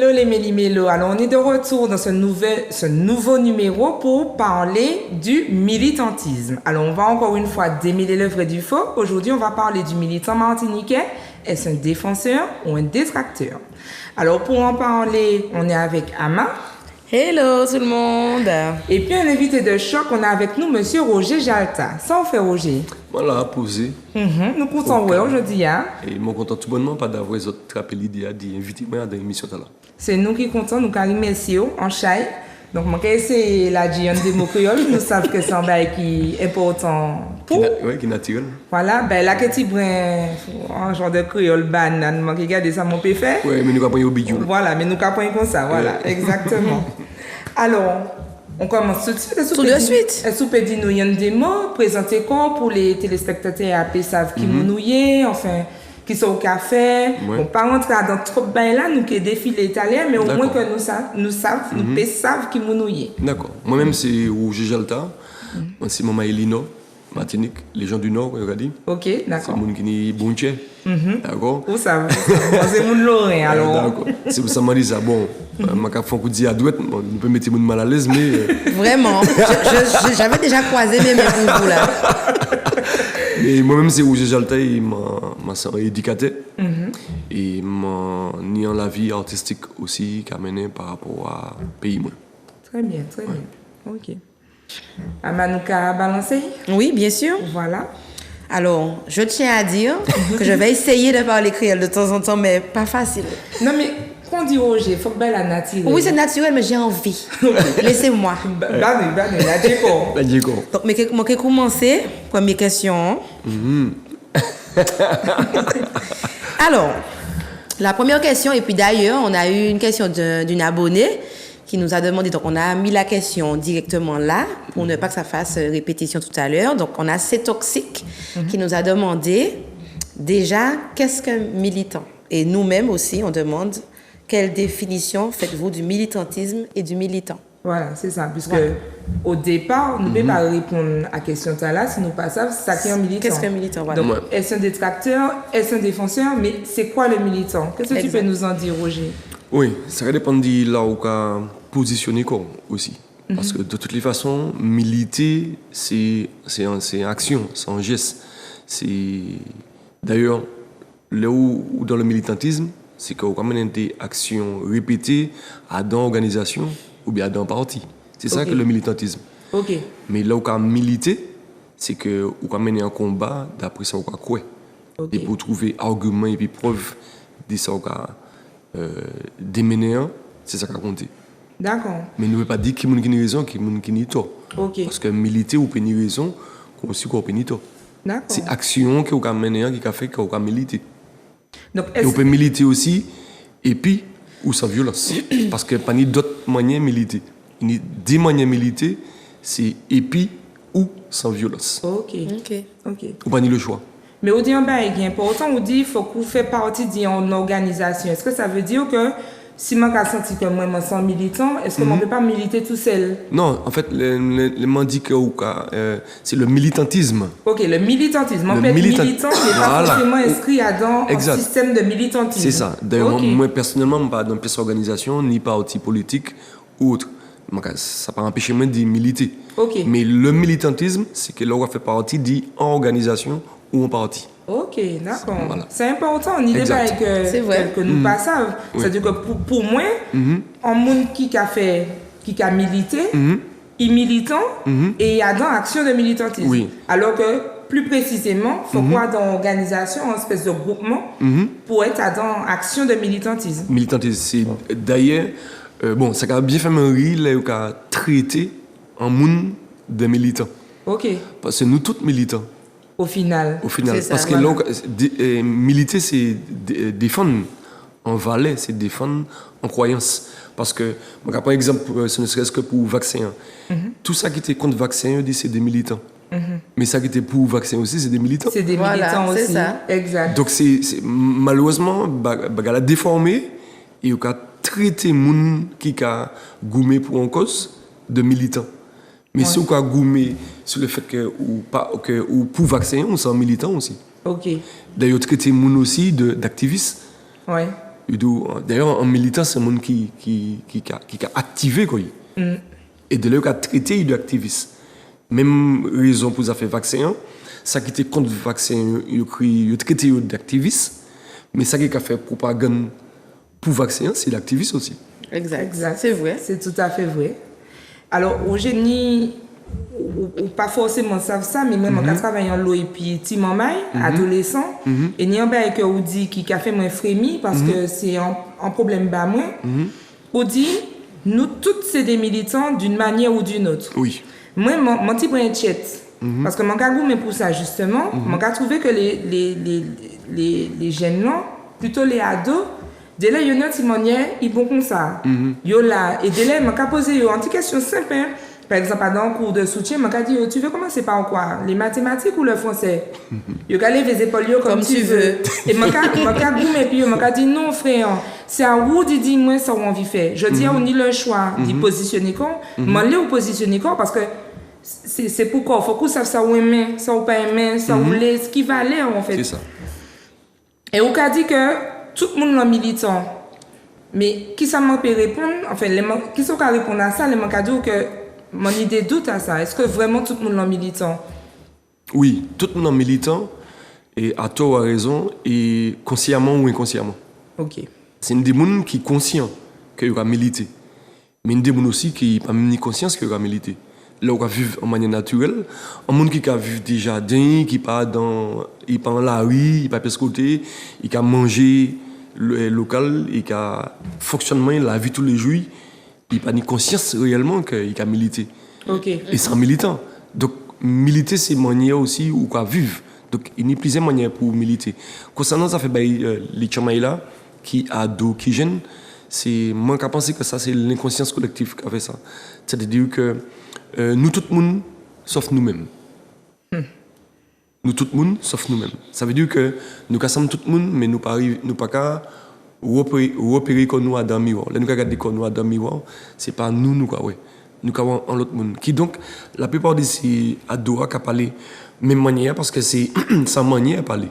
Hello les méli-mélos. Alors on est de retour dans ce nouveau numéro pour parler du militantisme. Alors on va encore une fois démêler le vrai du faux. Aujourd'hui on va parler du militant martiniquais. Est-ce un défenseur ou un détracteur? Alors pour en parler, on est avec Ama. Hello tout le monde. Et puis un invité de choc, on a avec nous Monsieur Roger Jalta. Ça on fait Roger. Voilà, posé. Nous comptons ouais aujourd'hui. Hein? Et moi content tout bonnement pas d'avoir les autres rappelé l'idée d'inviter moi dans l'émission là. C'est nous qui comptons, nous carrément merci en chai. Donc moi quand c'est la diane de mots créole, nous savons que c'est un bail qui est important pour. Oui, qui est naturel. Voilà, ben là que tu prends un genre de créole banane, moi qui regarde ça mon peut faire. Oui, mais nous capons au bidou. Voilà, mais nous capons comme ça, voilà, exactement. Alors, on commence tout de suite. Tout de suite. Est-ce que vous pouvez dire nous y a des mots, présenter quoi pour les téléspectateurs à savent qui nous nouillent, enfin, qui sont au café. Ouais. On pas rentrer dans trop de bain là, nous qui défilent italien, mais au moins que nous savent qui nous nouillent. D'accord. Moi-même c'est Roger Jalta. C'est Maman Elino, Martinique, les gens du Nord, regardez. Ok, C'est d'accord. mon qui est bonché. D'accord. Où ça? C'est mon Lorrain alors. D'accord. C'est pour ça que je dis ça. Bon, ma cap font coup de à droite, on peut mettre mon mal à l'aise, mais. Vraiment. J'avais déjà croisé mes mains pour vous là. Et moi-même, c'est Roger Jalta, il m'a éducateur. Et m'a nié la vie artistique aussi, qui a mené par rapport à pays. Moi. Très bien, très bien. Ok. Amanouka balancé? Oui, bien sûr. Voilà. Alors, je tiens à dire que je vais essayer de parler créole de temps en temps, mais pas facile. Non mais, qu'on dit Roger, il faut que la nature. Oui, c'est naturel, mais j'ai envie. Laissez-moi. La déco. La Diego. Donc, mais je vais commencer. Première question. Alors, la première question, et puis d'ailleurs, on a eu une question d'une abonnée qui nous a demandé, donc on a mis la question directement là, pour ne pas que ça fasse répétition tout à l'heure. Donc, on a C'est Toxique qui nous a demandé, déjà, qu'est-ce qu'un militant? Et nous-mêmes aussi, on demande, quelle définition faites-vous du militantisme et du militant? Voilà, c'est ça. Puisque Voilà. au départ, nous ne pouvons pas répondre à la question là si nous ne savons pas ça qui est un militant. Qu'est-ce qu'un militant? Voilà. Donc, Ouais. est-ce un détracteur? Est-ce un défenseur? Mais c'est quoi le militant? Qu'est-ce que tu Exact. peux nous en dire, Roger? Oui, ça dépend de là où on a positionné quoi, aussi. Parce que de toutes les façons, militer, c'est action, c'est un geste. C'est d'ailleurs là où dans le militantisme, c'est qu'on a des actions répétées à dans organisation ou bien à dans parti. C'est ça Ok. que le militantisme. Ok. Mais là où on a milité, c'est que on a mené un combat d'après ça on a quoi. Ok. Et pour trouver arguments et puis preuves de ça on a démené un, c'est ça qui a compté. D'accord. Mais ne veut pas dire qui a raison, qui a tort. Ok. Parce que militer ou pénir raison, comme aussi qu'on pénir tort. D'accord. C'est action qu'on a mené qui a fait qu'on a milité. Donc, Et on peut militer aussi, et puis, ou sans violence. Parce que pas ni d'autres manières de militer. Il y a des manières de militer, c'est et puis ou sans violence. Ok. Ok. Ok. Ou pas ni le choix. Mais au dit en bas, il est important, on dit qu'il faut qu'on fait partie d'une organisation. Est-ce que ça veut dire que si moi j'ai senti que moi je suis militant, est-ce qu'on ne peut pas militer tout seul? Non, en fait, le mandi que c'est le militantisme. Ok, le militantisme. On Le peut être militant- militant, mais pas Voilà. forcément inscrit dans un Exact. système de militantisme. C'est ça. D'ailleurs, Ok. moi, personnellement, je ne suis pas dans une organisation, ni parti politique ou autre. Ça ne peut pas empêcher moi de militer. Ok. Mais le militantisme, c'est que là, on fait partie d'une organisation ou un parti. Ok, d'accord. Voilà. C'est important, on y débat Exact. C'est vrai. que nous pas savons. Oui. C'est-à-dire que pour moi, un monde qui a milité, il militant et il y a dans action de militantisme. Oui. Alors que plus précisément, il faut quoi dans l'organisation, une espèce de groupement pour être dans action de militantisme. Militantisme, c'est d'ailleurs, bon, ça a bien fait me rire, là, on a traité un monde de militants. Ok, Parce que nous tous militants. au final. Au final, C'est ça, parce que voilà. là, militer, c'est défendre en valeur, c'est défendre en croyance. Parce que, par exemple, ce ne serait-ce que pour le vaccin. Tout ça qui était contre le vaccin, c'est des militants. Mais ça qui était pour le vaccin aussi, c'est des militants. C'est des Voilà, militants c'est aussi. ça. Exact. Donc, malheureusement, elle a déformé et on a traité les gens qui ont goumé pour une cause de militants. Mais si on a goumé sur le fait que ou pour vaccin, on est militant aussi. Ok. D'ailleurs, traiter les gens aussi d'activistes. Ouais. D'ailleurs, un militant, c'est un monde qui a activé, quoi. Et de là, qui a traité, il est activiste. Même raison pour ça fait vaccin, ça qui était contre le vaccin, il a traité d'activiste, mais ça qui a fait propagande pour vaccin, c'est l'activiste aussi. Exact. C'est vrai. C'est tout à fait vrai. Alors, Eugénie, ou pas forcément savent ça, mais même quand travaille en l'eau et puis petit maman, adolescent, et n'y a pas que on dit qui a fait moins frémi parce que c'est un problème bas moins. On dit, nous toutes c'est des militants d'une manière ou d'une autre. Oui. Moi, mon petit point chat, parce que mon cas mais pour ça justement, mon cas trouvé que les jeunes là, plutôt les ados, dès là, il y a une autre manière, ils vont comme ça. Yo là, et dès là, mon cas posé une petite question simple. Par exemple, dans le cours de soutien, mon cas dit, tu veux commencer par quoi? Les mathématiques ou le français? Yo qu'à lever les épaules comme tu veux. Et mon cas et puis mon cas dit, non frère, c'est à vous de dire moi ça on envie faire. Je dis, on a le choix d'y positionner quand, m'en ou positionner quand parce que c'est pourquoi faut que ça ou aimer, ça ou pas aimer, ça ou les ce qui va aller en fait. C'est ça. Et on a dit que tout le monde est militant. Mais qui ça m'a peut répondre, enfin qui ça peut répondre à ça, les m'a dit que mon idée doute à ça. Est-ce que vraiment tout le monde est militant? Oui, tout le monde est militant et à tort ou à raison et consciemment ou inconsciemment. OK. C'est une des gens qui est conscient qu'il va militer. Mais une des gens aussi qui n'a pas même ni conscience qu'il va militer. Là, on va vivre en manière naturelle. Un monde qui va vivre des jardins, qui part dans la rue, il va pas côté, il va manger local, il va fonctionnement la vie tous les jours, il n'a pas ni conscience réellement qu'il va militer. OK. Et c'est un militant. Donc, militer, c'est une manière aussi où on va vivre. Donc, il y a plusieurs manières pour militer. Concernant ça, fait les Tchamaïla, qui ado, qui jeune, c'est moi qui pense que ça, c'est l'inconscience collective qui a fait ça. C'est-à-dire que nous, tout le monde, sauf nous-mêmes. Nous, tout le monde, sauf nous-mêmes. Ça veut dire que nous sommes tout le monde, mais nous ne pas qu'à repérer qu'on nous a dans le miroir. Là, nous regardons qu'on nous a dans le miroir, ce n'est pas nous, quoi, ouais. Nous avons un autre monde. Qui donc, la plupart de ces ados qui parlent de même manière, parce que c'est sa manière à parler.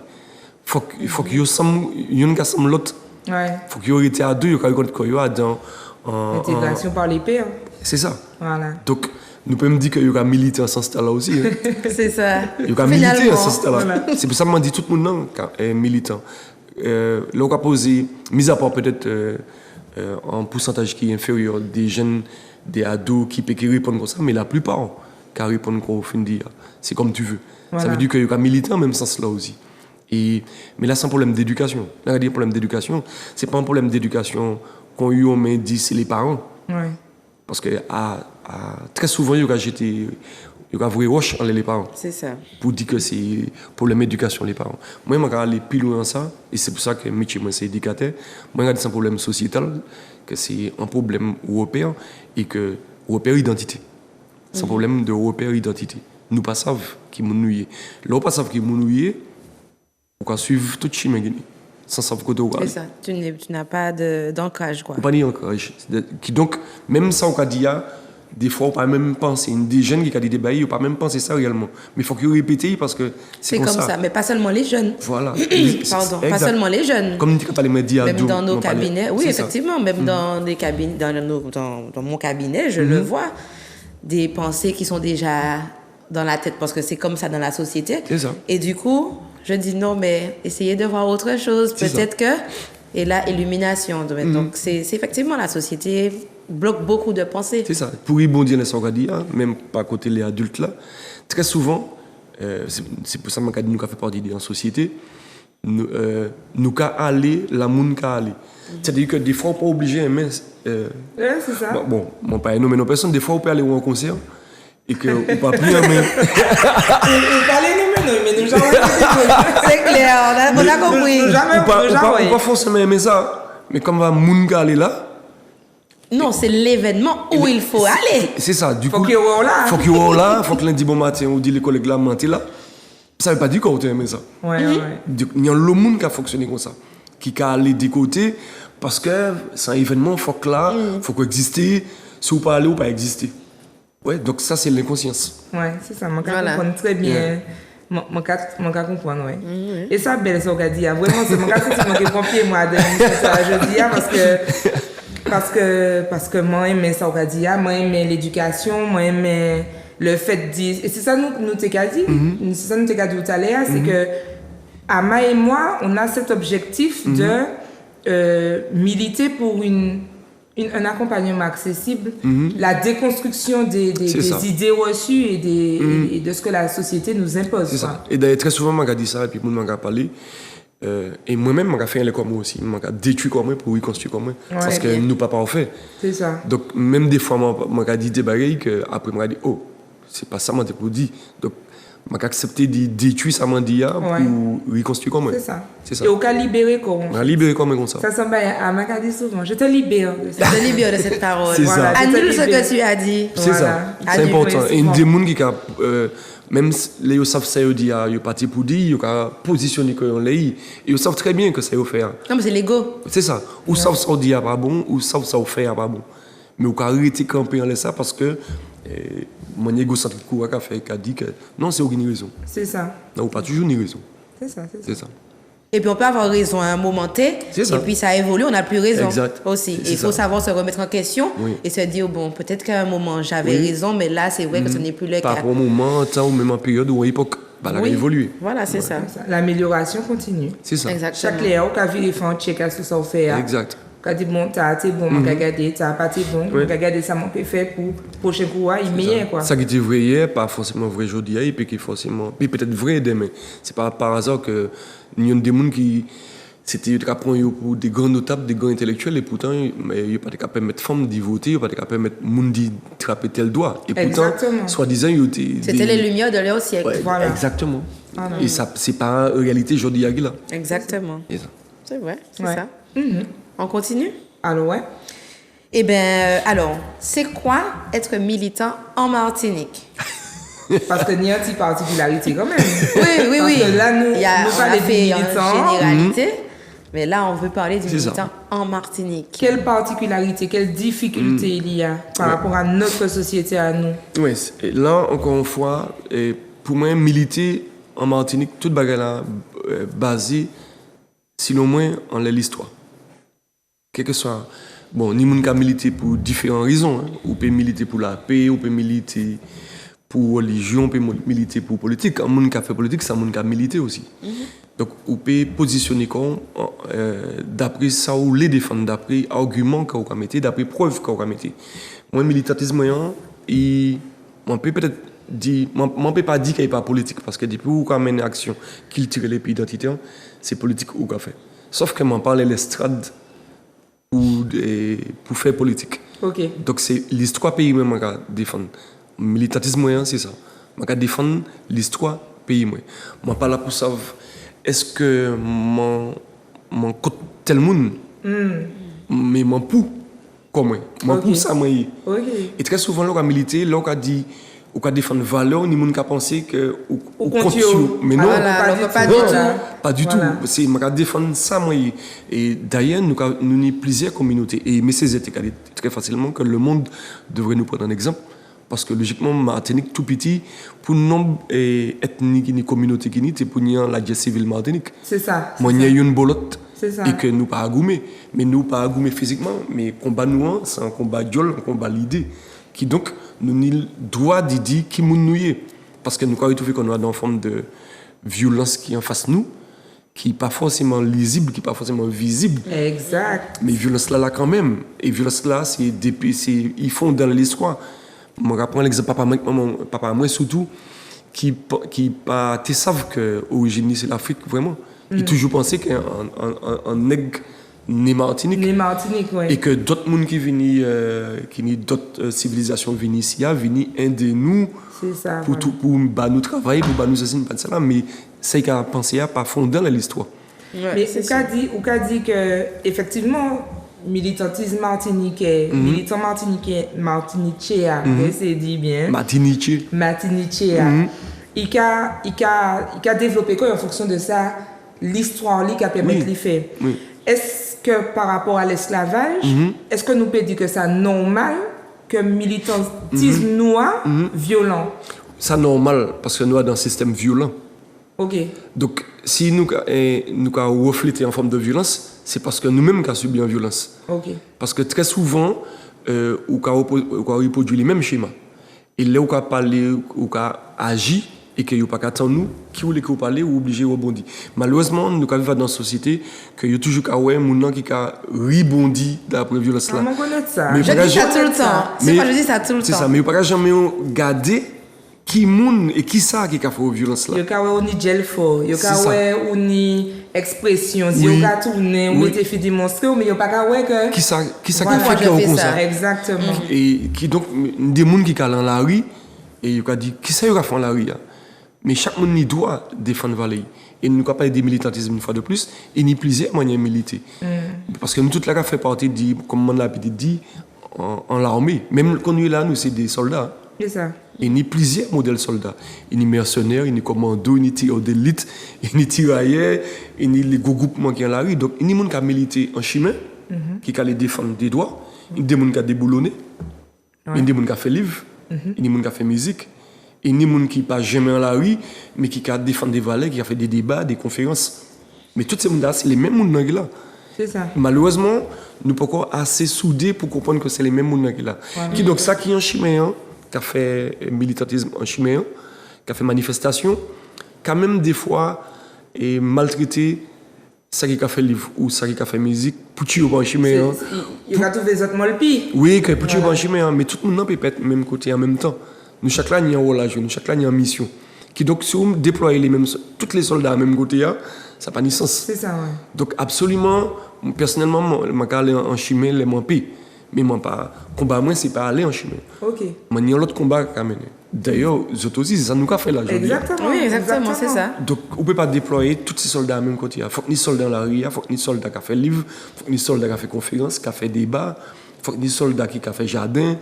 Il faut qu'il y ait l'autre. Ouais. Il faut qu'il y ait été ado, il faut qu'il y ait dans l'intégration par les pairs. C'est ça. Voilà. Donc, nous pouvons dire qu'il y aura milité en ce stade-là aussi. Hein. C'est ça. Il y aura milité en ce stade-là. Voilà. C'est pour ça que je dis tout le monde est militant. Là, on va poser, mis à part peut-être un pourcentage qui est inférieur des jeunes, des ados qui peuvent répondre comme ça, mais la plupart qui répondent comme on dit, c'est comme tu veux. Voilà. Ça veut dire qu'il y aura milité en même sens-là aussi. Mais là, c'est un problème d'éducation. Là, il y a un problème d'éducation. Ce n'est pas un problème d'éducation qu'on y a dit c'est les parents. Ouais. Parce que très souvent, il y a vrai roche entre les parents. C'est ça. Pour dire que c'est problème d'éducation, les parents. Moi, je vais aller plus loin dans ça, et c'est pour ça que métier, moi, c'est éducateur. Moi, je regarde c'est un problème sociétal, que c'est un problème européen, et que repère identité. C'est un problème de repère identité. Nous ne savons pas qui nous est. Là, on ne sait pas qui nous est, on va suivre tout le chemin. Sans savoir côté où. C'est ça. Tu n'as pas d'ancrage, quoi. Pas d'ancrage. Donc, même ça, on a dit, des fois, on ne peut même penser. Des jeunes qui ont dit des bails, on ne peut même penser ça réellement. Mais il faut qu'ils répètent parce que c'est comme ça. Mais pas seulement les jeunes. Voilà. Pardon, pas seulement les jeunes. Comme tu as dit à même dans nos cabinets. Oui, effectivement, ça. Même dans des cabinets, dans mon cabinet, je le vois. Des pensées qui sont déjà dans la tête parce que c'est comme ça dans la société. C'est ça. Et du coup, je dis non, mais essayez de voir autre chose. Peut-être que... Et là, illumination. Donc, c'est effectivement la société bloque beaucoup de pensées. C'est ça. Pour y bondir dans ce qu'on dit, même pas côté les adultes là, très souvent, c'est pour ça que nous avons fait partie de la société, nous avons aller, la monde qui aller. C'est-à-dire que des fois, on n'est pas obligé d'aimer. C'est ça. Bon, on ne peut pas nommer nos personnes. Des fois, on peut aller à un concert et qu'on ne peut pas plus aimer. On peut aller nommer, mais nous jamais. C'est clair, on a compris. On ne peut pas forcément aimer ça. Mais comme le monde qui aller là, non, c'est l'événement où il faut aller. C'est ça. Du coup, faut qu'il y ait là. Faut qu'il y ait là. Faut que lundi bon matin, on dit les collègues là, mentir là. Ça ne veut pas dire qu'on aime ça. Ouais. Il y a le monde qui a fonctionné comme ça. Qui a allé des côtés parce que c'est un événement, faut que là, faut qu'on existe. Si on peut aller ou pas exister. Ouais, donc ça, c'est l'inconscience. Ouais, c'est ça. Moi, je comprends très bien. Mon cas comprendre, ouais. Et ça, belle, ça, on a dit, vraiment, c'est mon cas, c'est mon pompier, moi, de je dis, parce que moi, j'aime ça, on a dit, moi, j'aime l'éducation, moi, j'aime le fait de dire, et c'est ça, nous t'ai dit, c'est ça, nous t'ai dit tout à l'heure, c'est que, Ama et moi, on a cet objectif de militer pour un accompagnement accessible, la déconstruction des idées reçues et de ce que la société nous impose. C'est ça. Et d'ailleurs, très souvent, je dis ça, et puis je m'en parlé. Et moi-même, je fais un comme moi aussi. Je détruit comme moi pour reconstruire comme moi. Ouais, parce que nous pas parfaits. C'est ça. Donc, même des fois, je dis des bagailles que après, je dis, oh, c'est pas ça, je pour dire. Donc, je accepté de détruire ça, pour reconstruire comme moi. C'est ça. Et au cas libéré comme on a libéré comme ça. Ça semble à ma dit souvent, je te libère. Je te libère de cette parole. C'est ça. Annule ce que tu as dit. C'est ça. C'est important. Et des gens qui même les gens savent ça, ils disent, ils partent pour dire, ils ont positionné qu'on l'a eu. Et ils savent très bien que ça va faire. Non, mais c'est l'ego. C'est ça. Ou savent ça dit pas bon, ou savent ça faire pas bon. Mais on a arrêté de camper en ça parce que mon égocentrique a dit que non, c'est aucune raison. C'est ça. Non, pas toujours une raison. C'est ça. Et puis on peut avoir raison à un moment T, et puis ça évolue, on n'a plus raison aussi. Il faut savoir se remettre en question et se dire, bon, peut-être qu'à un moment j'avais raison, mais là c'est vrai que ce n'est plus le cas. Par un moment, temps ou même en période ou à l'époque, elle a évolué. Voilà, c'est ça. L'amélioration continue. C'est ça. Exactement. Chaque léa, on a vu les fonds, check à ce que ça fait. Exact. Quand dit bon, t'as été bon, on a regardé, t'as pas été bon, on a regardé ça, on peut faire pour prochain coup, il meilleur quoi. Ça qui était vrai hier, pas forcément vrai aujourd'hui, et puis qui forcément, puis peut-être vrai demain. C'est pas par hasard que il y a des gens qui c'était pour des grands notables, des grands intellectuels, et pourtant il n'y a pas de capable de mettre femmes d'y voter, il n'y a pas de capable de mettre monde d'y trapper tel doigt. Et pourtant, soi-disant, il y a c'était les lumières de leur siècle. Ouais, voilà. Exactement. Et ça, c'est pas une réalité aujourd'hui là. Exactement. C'est vrai, c'est ça. On continue? Alors, ouais. Eh bien, alors, c'est quoi être militant en Martinique? Parce qu'il y a une petite particularité quand même. Oui. Parce que là, nous parlons de généralité, mais là, on veut parler du militant en Martinique. Quelle particularité, quelle difficulté il y a par rapport à notre société, à nous? Oui, là, encore une fois, pour moi, militer en Martinique, toute bagarre basée, sinon moins, en l'histoire. Quel que soit. Bon, ni moun ka militer pour différentes raisons. On peut militer pour la paix, on peut militer pour religion, on peut militer pour politique. Quand moun ka fait politique, ça moun ka militer aussi. Donc, on peut positionner comme d'après ça ou les défendre, d'après arguments qu'on va mettre, d'après preuves qu'on va mettre. Moi, militantisme, on peut peut-être dire, on peut pas dire qu'il n'y a pas politique parce que depuis où on mène une action qui tire les pays identitaires, c'est politique ou qu'on fait. Sauf que m'en parle l'estrade pour faire politique. Donc c'est l'histoire pays moi qui défendre. Militantisme c'est ça. Moi qui défendre l'histoire pays moi. Moi pas là pour savoir est-ce que mon côté tel monde mais mon pour comme moi pour ça moi. Et très souvent là on militer, là on dit ou qu'à défendre valeur ni monde qui penser que ou contre mais non pas du tout c'est m'a défendre ça moi et d'ailleurs nous avons plusieurs communautés et mais c'est très facilement que le monde devrait nous prendre un exemple parce que logiquement Martinique tout petit pour nombre ethnique ni communauté qui ni c'est pour la guerre civile Martinique c'est ça moi il y a une bolotte ça. Et que nous pas agoumer mais nous pas agoumer physiquement mais combat nous c'est un combat diol un combat l'idée qui donc nous avons le droit de dire qui nous est parce que nous avons trouvé qu'on a une forme de violence qui est en face de nous qui n'est pas forcément lisible, qui n'est pas forcément visible. Exact. Mais violence là quand même. Et violence là, ils font dans l'histoire. Je reprends l'exemple papa moi surtout, qui savent que l'origine c'est l'Afrique vraiment. Ils toujours pensé qu'un nègre né Martinique. Né Martinique, oui. Et que d'autres monde qui viennent d'autres civilisations viennent ici, viennent aider nous pour nous travailler, pour nous assassiner, pas de ça mais c'est qu'à penser à pas fondé dans l'histoire. Mais on a dit que effectivement militantisme martiniquais, militant martiniquais, c'est dit bien. Martiniquais. Il a développé quoi en fonction de ça l'histoire qui a permis de le faire. Oui. Est-ce que par rapport à l'esclavage, est-ce que nous pouvons dire que c'est normal que le militantisme noir violent? C'est normal parce que nous sommes dans un système violent. OK. Donc, si nous avons reflété en forme de violence, c'est parce que nous-mêmes avons subi une violence. OK. Parce que très souvent, on a reproduit les mêmes schémas. Et là, on a parlé, on a agi, et que vous pas qu'attendre nous, qui voulait que vous parlez, ou obligé de rebondir. Malheureusement, nous vivons dans une société que y a toujours des gens qui ont rebondi d'après la violence là. Comment connaître ça? Mais Je dis ça tout le temps. C'est moi, je dis ça tout le temps. C'est ça, mais vous pas jamais regarder qui moun et qui ça qui a fait la violence là. Yo ka wè ou ni gel fort, yo ka C'est ça. wè ou ni expression, si Oui. yo ka tourner, ou Oui. mette fait démontrer, mais yo pas ka wè que Qui ça Voilà, qui fait je que fais comme ça. ça. Exactement. Et qui donc des gens qui sont dans la rue et ils ont dit qui ça y a fait dans la rue là. Mais chaque monde il doit défendre Valérie. Et nous pas parler des militantisme une fois de plus, et ni plusieurs manières de militer. Parce que nous toute la fait partie de comme on l'a dit en l'armée. Même quand nous là nous c'est des soldats. C'est ça. Il y a plusieurs modèles soldats. Il y a mercenaires, il y a commandos, il y a tireurs d'élite, il y a tirailleurs, il y a les groupements qui sont dans la rue. Donc, il y a des gens qui ont milité en chemin, qui ont les défendre des droits. Il y a des gens qui ont déboulonné. Il y a des gens qui ont fait livre. Il y a des gens qui ont fait musique. Il y a des gens qui ne sont pas jamais dans la rue, mais qui ont défendu des valeurs, qui ont fait des débats, des conférences. Mais tous ces gens-là, c'est les mêmes gens qui sont là. C'est ça. Malheureusement, nous ne sommes pas encore assez soudés pour comprendre que c'est les mêmes gens qui sont là. Qui donc ça qui est en chemin, qui a fait militantisme en chimère, qui a fait manifestation, qui a même des fois maltraité ça qui a fait livre ou ça qui a fait musique, pour tuer en chimère. Il a trouvé les autres molpi. Oui, pour tuer en chimère, mais tout le monde peut être même côté en même temps. Nous, chaque là, il y a un rôle à jouer, nous, chaque là, il y a une mission. Qui donc, si on déploie tous les soldats à même côté, ça n'a pas de sens. C'est ça, ouais. Donc, absolument, personnellement, je vais aller en chimère, les mampés. Mais moi, pas combat, moi, c'est pas aller en chimère. OK. Mais il y a l'autre combat à mener. D'ailleurs, les autres aussi, c'est ça nous qu'a fait là aujourd'hui. Exactement. Oui, exactement, c'est ça. Donc, on ne peut pas déployer tous ces soldats à même côté. Il faut que les soldats dans la rue, il faut que les soldats qui ont fait livre, il faut que les soldats qui ont fait conférence, qui ont fait débat, il faut que les soldats qui ont fait jardin.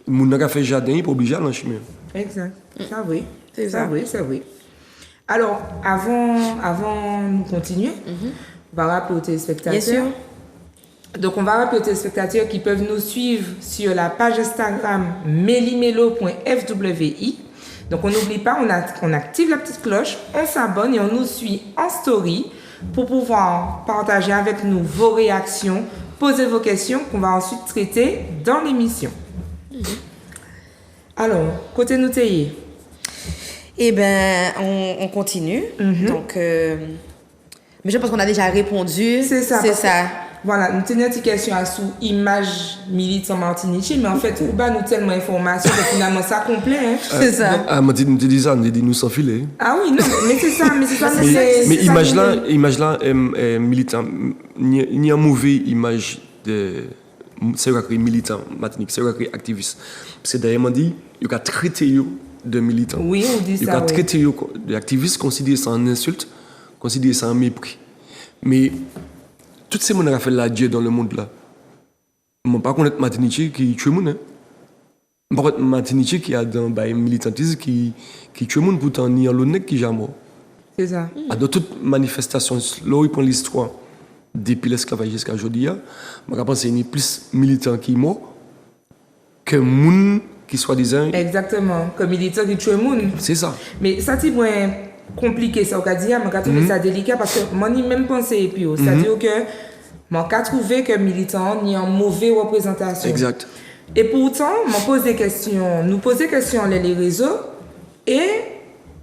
Les gens qui ont fait jardin, ils sont obligés d'aller en chimère. Exact. Ça, oui. C'est Ça, ça. oui, ça, oui. Alors, avant de continuer, on va rappeler aux téléspectateurs. Bien sûr. Donc, on va rappeler aux téléspectateurs qui peuvent nous suivre sur la page Instagram melimelo.fwi. Donc, on n'oublie pas, on active la petite cloche, on s'abonne et on nous suit en story pour pouvoir partager avec nous vos réactions, poser vos questions qu'on va ensuite traiter dans l'émission. Alors, côté nous tailler. Eh bien, on continue. Donc, mais je pense qu'on a déjà répondu. C'est ça. C'est parce que, ça. Voilà, nous tenons une question à sous image militant Martinique, mais en fait, on a nous tellement d'informations que finalement ça complet. Hein. C'est ça. Ah, moi, tu dis ça, on dit nous sans filet. Ah oui, non, mais c'est ça, mais Mais c'est ça, image là, militant, il y a une mauvaise image de militant Martinique, c'est activiste. C'est d'ailleurs, on dit, il y a traité de militants. Oui, on dit Il y ça. a traité d'activistes, considérer ça en insulte, considérer ça en mépris. Mais tous ces gens qui ont fait la Dieu dans le monde là, je ne sais pas connaître Martinique qui tue les gens. Je ne sais pas connaître Martinique qui a dans le militantisme qui tue les gens, pourtant il y a l'honnête qui est jamais mort. C'est ça. Dans toute manifestation, là où il prend l'histoire depuis l'esclavage jusqu'à aujourd'hui, je pense que c'est plus militant qui est mort que les gens qui soi-disant. Exactement, comme militant qui tue le monde. C'est ça. Mais ça, c'est moins compliqué, ça, on va dire, mais on trouve ça délicat parce que moi, j'ai même pensé, et puis, c'est-à-dire que moi, j'ai trouvé que militant, il y a une mauvaise représentation. Exact. Et pourtant, on pose des questions, nous pose des questions sur les réseaux et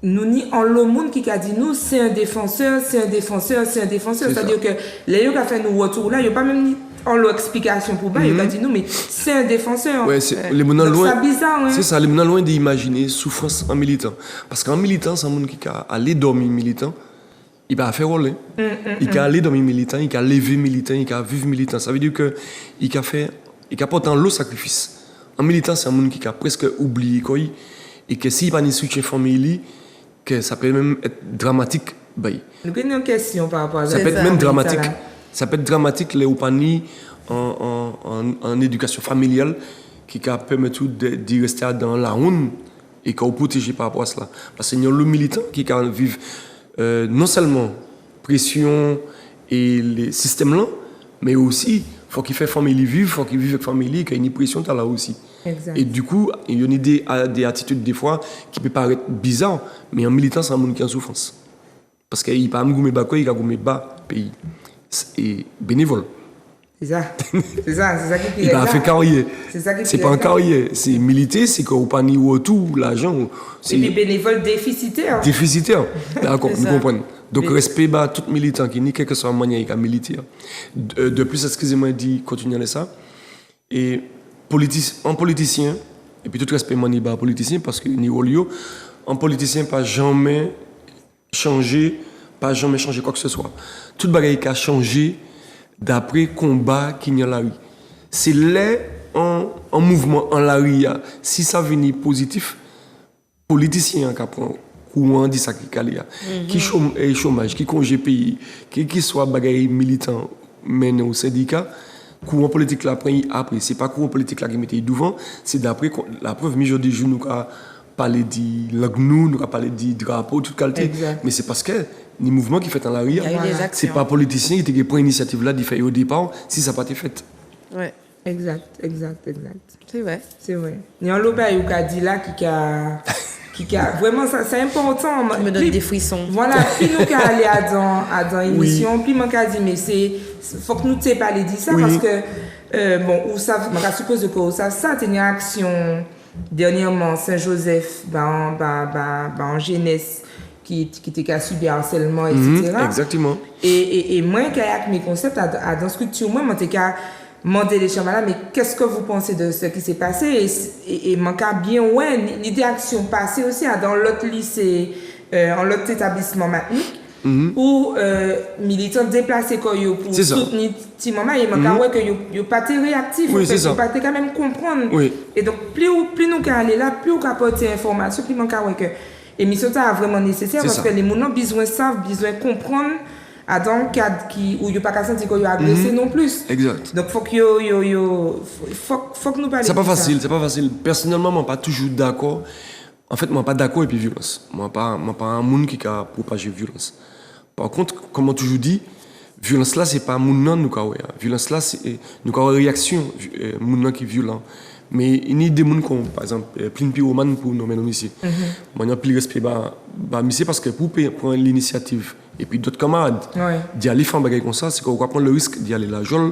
nous ni en le monde qui a dit nous c'est un défenseur, c'est un défenseur, c'est un défenseur. C'est-à-dire que les gens qui ont fait nos retours là, il n'y a pas même en leur explication pour bas, il a dit nous mais c'est un défenseur. Ouais, c'est les gens loin. C'est bizarre, hein. C'est ça, les gens loin d'imaginer souffrance en militant. Parce qu'en militant, c'est un monde qui a allé dormir militant. Il va faire rôle. Il a allé dormir militant, il a levé militant, il a vivre militant. Ça veut dire que il a fait, il a porté le sacrifice. En militant, c'est un monde qui a presque oublié quoi. Et que s'il n'a pas de soutien familial, que ça peut même être dramatique. Nous avons une question par rapport à ça. Ça peut être même dramatique. Ça peut être dramatique les opani en éducation familiale qui permet tout de rester dans la honte et qu'on protège par rapport à cela. Parce qu'il y a le militant qui vivent non seulement pression et les systèmes là, mais aussi il faut qu'il fasse famille vivre, il faut qu'il vive avec famille, qu'il y ait une pression là aussi. Exact. Et du coup, il y a des attitudes des fois qui peuvent paraître bizarres, mais en militant, c'est un monde qui est en souffrance. Parce qu'il pas goumé bas il a goumé bas pays. Et bénévole. C'est ça. C'est ça qui Il a fait carrière. C'est pas un carrière, c'est militaire, c'est qu'on pas ni tout l'argent. Et puis bénévole déficitaire. Déficitaire. D'accord, vous comprenez. Donc respect bas tout militant qui ni quel que soit manière il a militaire. De plus, excusez-moi dit continuer ça. Et un politicien et puis tout respect mani bas politicien parce que ni olio un politicien pas jamais changer quoi que ce soit. Tout bagaille qui a changé d'après combat qu'il y a la rue. C'est là en mouvement en la rue. Si ça vient positif, politicien qui prend courant dit ça qui chômage, qui congé pays, qui soit bagaille militant mené au syndicat, courant politique là après. C'est pas courant politique là qui mettait devant, c'est d'après la preuve aujourd'hui jour nous a parler de l'agnou, nous a parlé de drapeau toute qualité, mais c'est parce que les mouvements qui fait dans la rue, c'est pas politicien qui prend l'initiative là d'y faire au départ si ça n'a pas été fait. Ouais. Exact. C'est vrai. Il y a un lobby qui a dit là qui a vraiment ça c'est important. Ça me donne des frissons. Voilà, puis nous qu'à aller à dans émission, puis moi qu'a dit mais faut que nous t'aies parlé de ça parce que bon ou ça je suppose que ça c'est une action dernièrement Saint-Joseph en jeunesse qui était subi harcèlement etc. Exactement. Et moi qui avec mes concepts dans structure moi t'ai qu'à demander les chambres là mais qu'est-ce que vous pensez de ce qui s'est passé et moi qu'a bien l'idée d'action passée aussi dans l'autre lycée en l'autre établissement maintenant où militants déplacés pour soutenir petit moment et moi que yo pas très réactif en pas quand même comprendre et donc plus nous aller là plus on apporter information plus manque que émission ça vraiment nécessaire parce que les gens ont besoin comprendre dans le cadre où yo pas qu'à sentir que yo agressé non plus. Exact. Donc faut que faut que nous parler. C'est pas facile. Personnellement moi pas toujours d'accord. En fait moi pas d'accord et puis violence. Moi pas un monde qui a propagé violence. Par contre, comme on toujours dit, violence là c'est pas moun nan nous ka violence là c'est nous ka réaction moun nan qui violent. Mais il y a des gens comme par exemple plein pyromane pour nommer nos ici. Moi j'ai plus respect monsieur parce que pour prendre l'initiative et puis d'autres camarades d'y aller faire bagaille comme ça, c'est qu'on va prendre le risque d'y aller la jol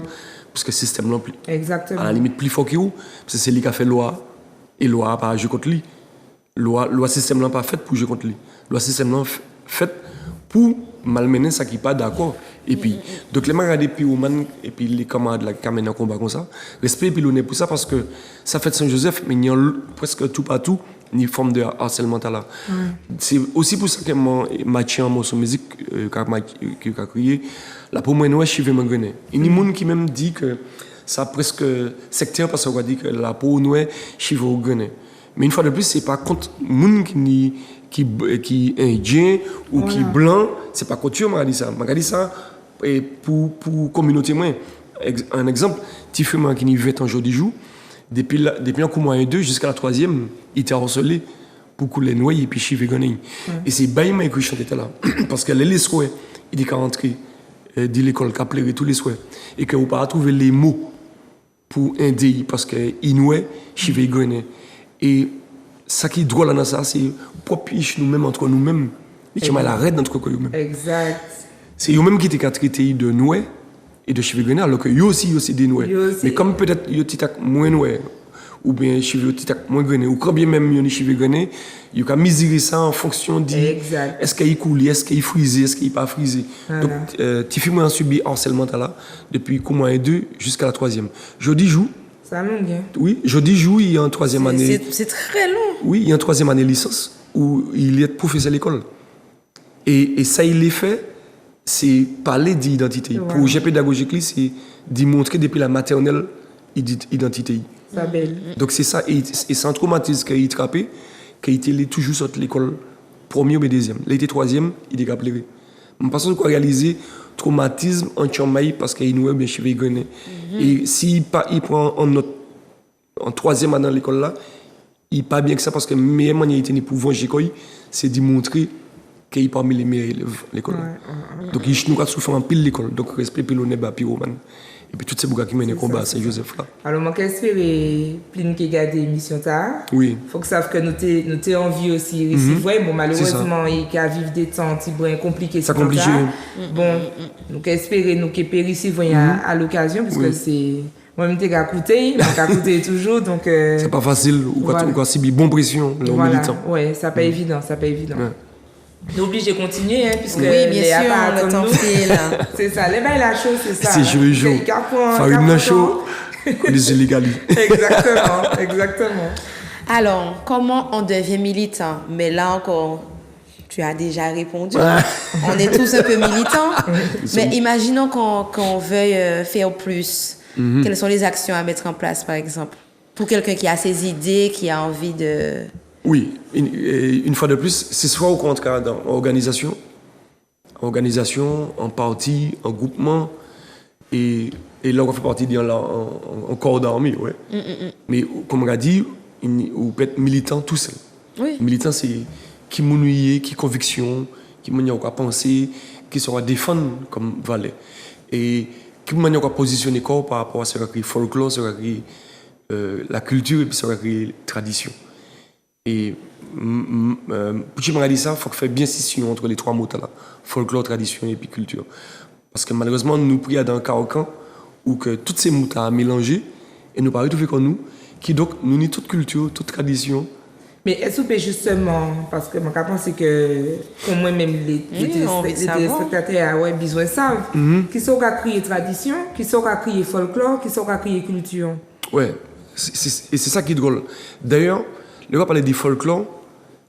parce que le système non plus. Exactement. À la limite plus fort que vous parce que c'est lui qui a fait loi et loi pas jouer contre lui. Loi système là pas fait pour jouer contre lui. Loi système là fait pour malmener ça qui pas d'accord et puis donc les marades des pyromanes et puis les camarades là qui mènent un combat comme ça respect puis l'on est pour ça parce que ça fait Saint-Joseph mais il y a presque tout partout ni forme de harcèlement là c'est aussi pour ça que Mathieu en morceau musique qui a crié là pour moi je suis vraiment gagné il y a des gens qui même dit que ça presque secteur parce qu'on va dire que la peau noire je suis vraiment gagné mais une fois de plus c'est pas contre gens qui est indien ou qui est blanc, c'est pas couture, m'a dit ça et pour communauté moi. Un exemple, petit femme qui n'y 20 ans jour du jour, depuis un coup moyen 2 jusqu'à la 3e, il était harcelé pour couler noyer et puis chiver gagner. Et c'est Baïma qui chantait là parce que les souhaits, il dit qu'à rentrer de l'école qu'a pleuré tous les souhaits et que vous pas trouver les mots pour aider parce que inoué chiver gagner et ça qui est drôle dans ça, c'est propre nous-mêmes entre nous-mêmes. Et tu m'as la raide entre nous-mêmes. Exact. C'est eux-mêmes qui étaient traités de noué et de cheveux grenés, alors que eux aussi des noués. Mais comme peut-être ils étaient moins noués, ou bien cheveux étaient moins grenés, ou quand bien même ils ont cheveux grenés, ils ont mesurer ça en fonction de est-ce qu'il coule, est-ce qu'il frisé, est-ce qu'il pas frisé. Donc, tu fais moi subi harcèlement là depuis comment 2 jusqu'à la 3e. Jeudi jour. Ça long bien. Oui, jeudi jour, il y a en 3e année. C'est très long. Oui, il y a en 3e année licence où il est professeur à l'école. Et ça, il est fait, c'est parler d'identité. Pour le pédagogique, c'est démontrer depuis la maternelle identité. Ça belle. Donc c'est ça, et c'est un traumatisme qu'il a attrapé, qu'il est toujours sorti de l'école, premier ou deuxième. Là, il était 3e, il est appelé. Je pense qu'on peut réaliser traumatisme en Tchamaï parce qu'il nous est bien cheveux grenés. Et s'il prend en 3e année dans l'école là, il pas bien que ça parce que la meilleure manière de pour venger c'est de montrer qu'il est parmi les meilleurs élèves de l'école. Donc il nous a souffert en pile l'école, donc respect pour l'honneur à pyromane. Et puis, toutes ces bougas qui mènent le combat à Saint-Joseph là. Alors, moi, j'espère plein qui regarde l'émission ça. Oui. Faut que savent que nous t'es envie aussi. C'est bon, malheureusement, il y a vivre des temps compliqués. Ça compliqué. Bon, nous espérons nous que périssi à l'occasion, parce que c'est. Moi-même, j'ai coûté toujours, donc. C'est pas facile, ou quand c'est bon pression, le militant. Ouais, ça pas évident, Ouais. Nous obligés de continuer, puisque oui, bien sûr, le temps file. C'est ça, les bails la chose, c'est ça. C'est jour. Farine chaud, les illégales. Exactement. Alors, comment on devient militant? Mais là encore, tu as déjà répondu. On est tous un peu militants. Mais imaginons qu'on veuille faire plus. Quelles sont les actions à mettre en place, par exemple, pour quelqu'un qui a ses idées, qui a envie de... Oui, une fois de plus, c'est soit au contraire dans l'organisation, en parti, en groupement, et là on fait partie en corps d'armée, ouais. Mais comme on a dit, on peut être militant tout seul. Oui. Militant, c'est qui m'ennuie, qui conviction, qui m'a à penser, qui sera défendre comme valet. Et qui m'a à positionner corps par rapport à ce qui est folklore, ce qui est la culture et puis ce qui est tradition. Et pour que je me dise ça, il faut faire bien scission entre les trois mots là, folklore, tradition et puis culture. Parce que malheureusement, nous prions dans un carcan où que toutes ces mots à mélanger et nous parlons tout fait comme nous, qui donc nous ni toute culture, toute tradition. Mais est-ce que justement, parce que je pense que pour moi-même, les téléspectateurs ont besoin de savoir, qui sont à crier tradition, qui sont à crier folklore, qui sont à crier culture. Ouais, et c'est ça qui est drôle. D'ailleurs, le parler du folklore,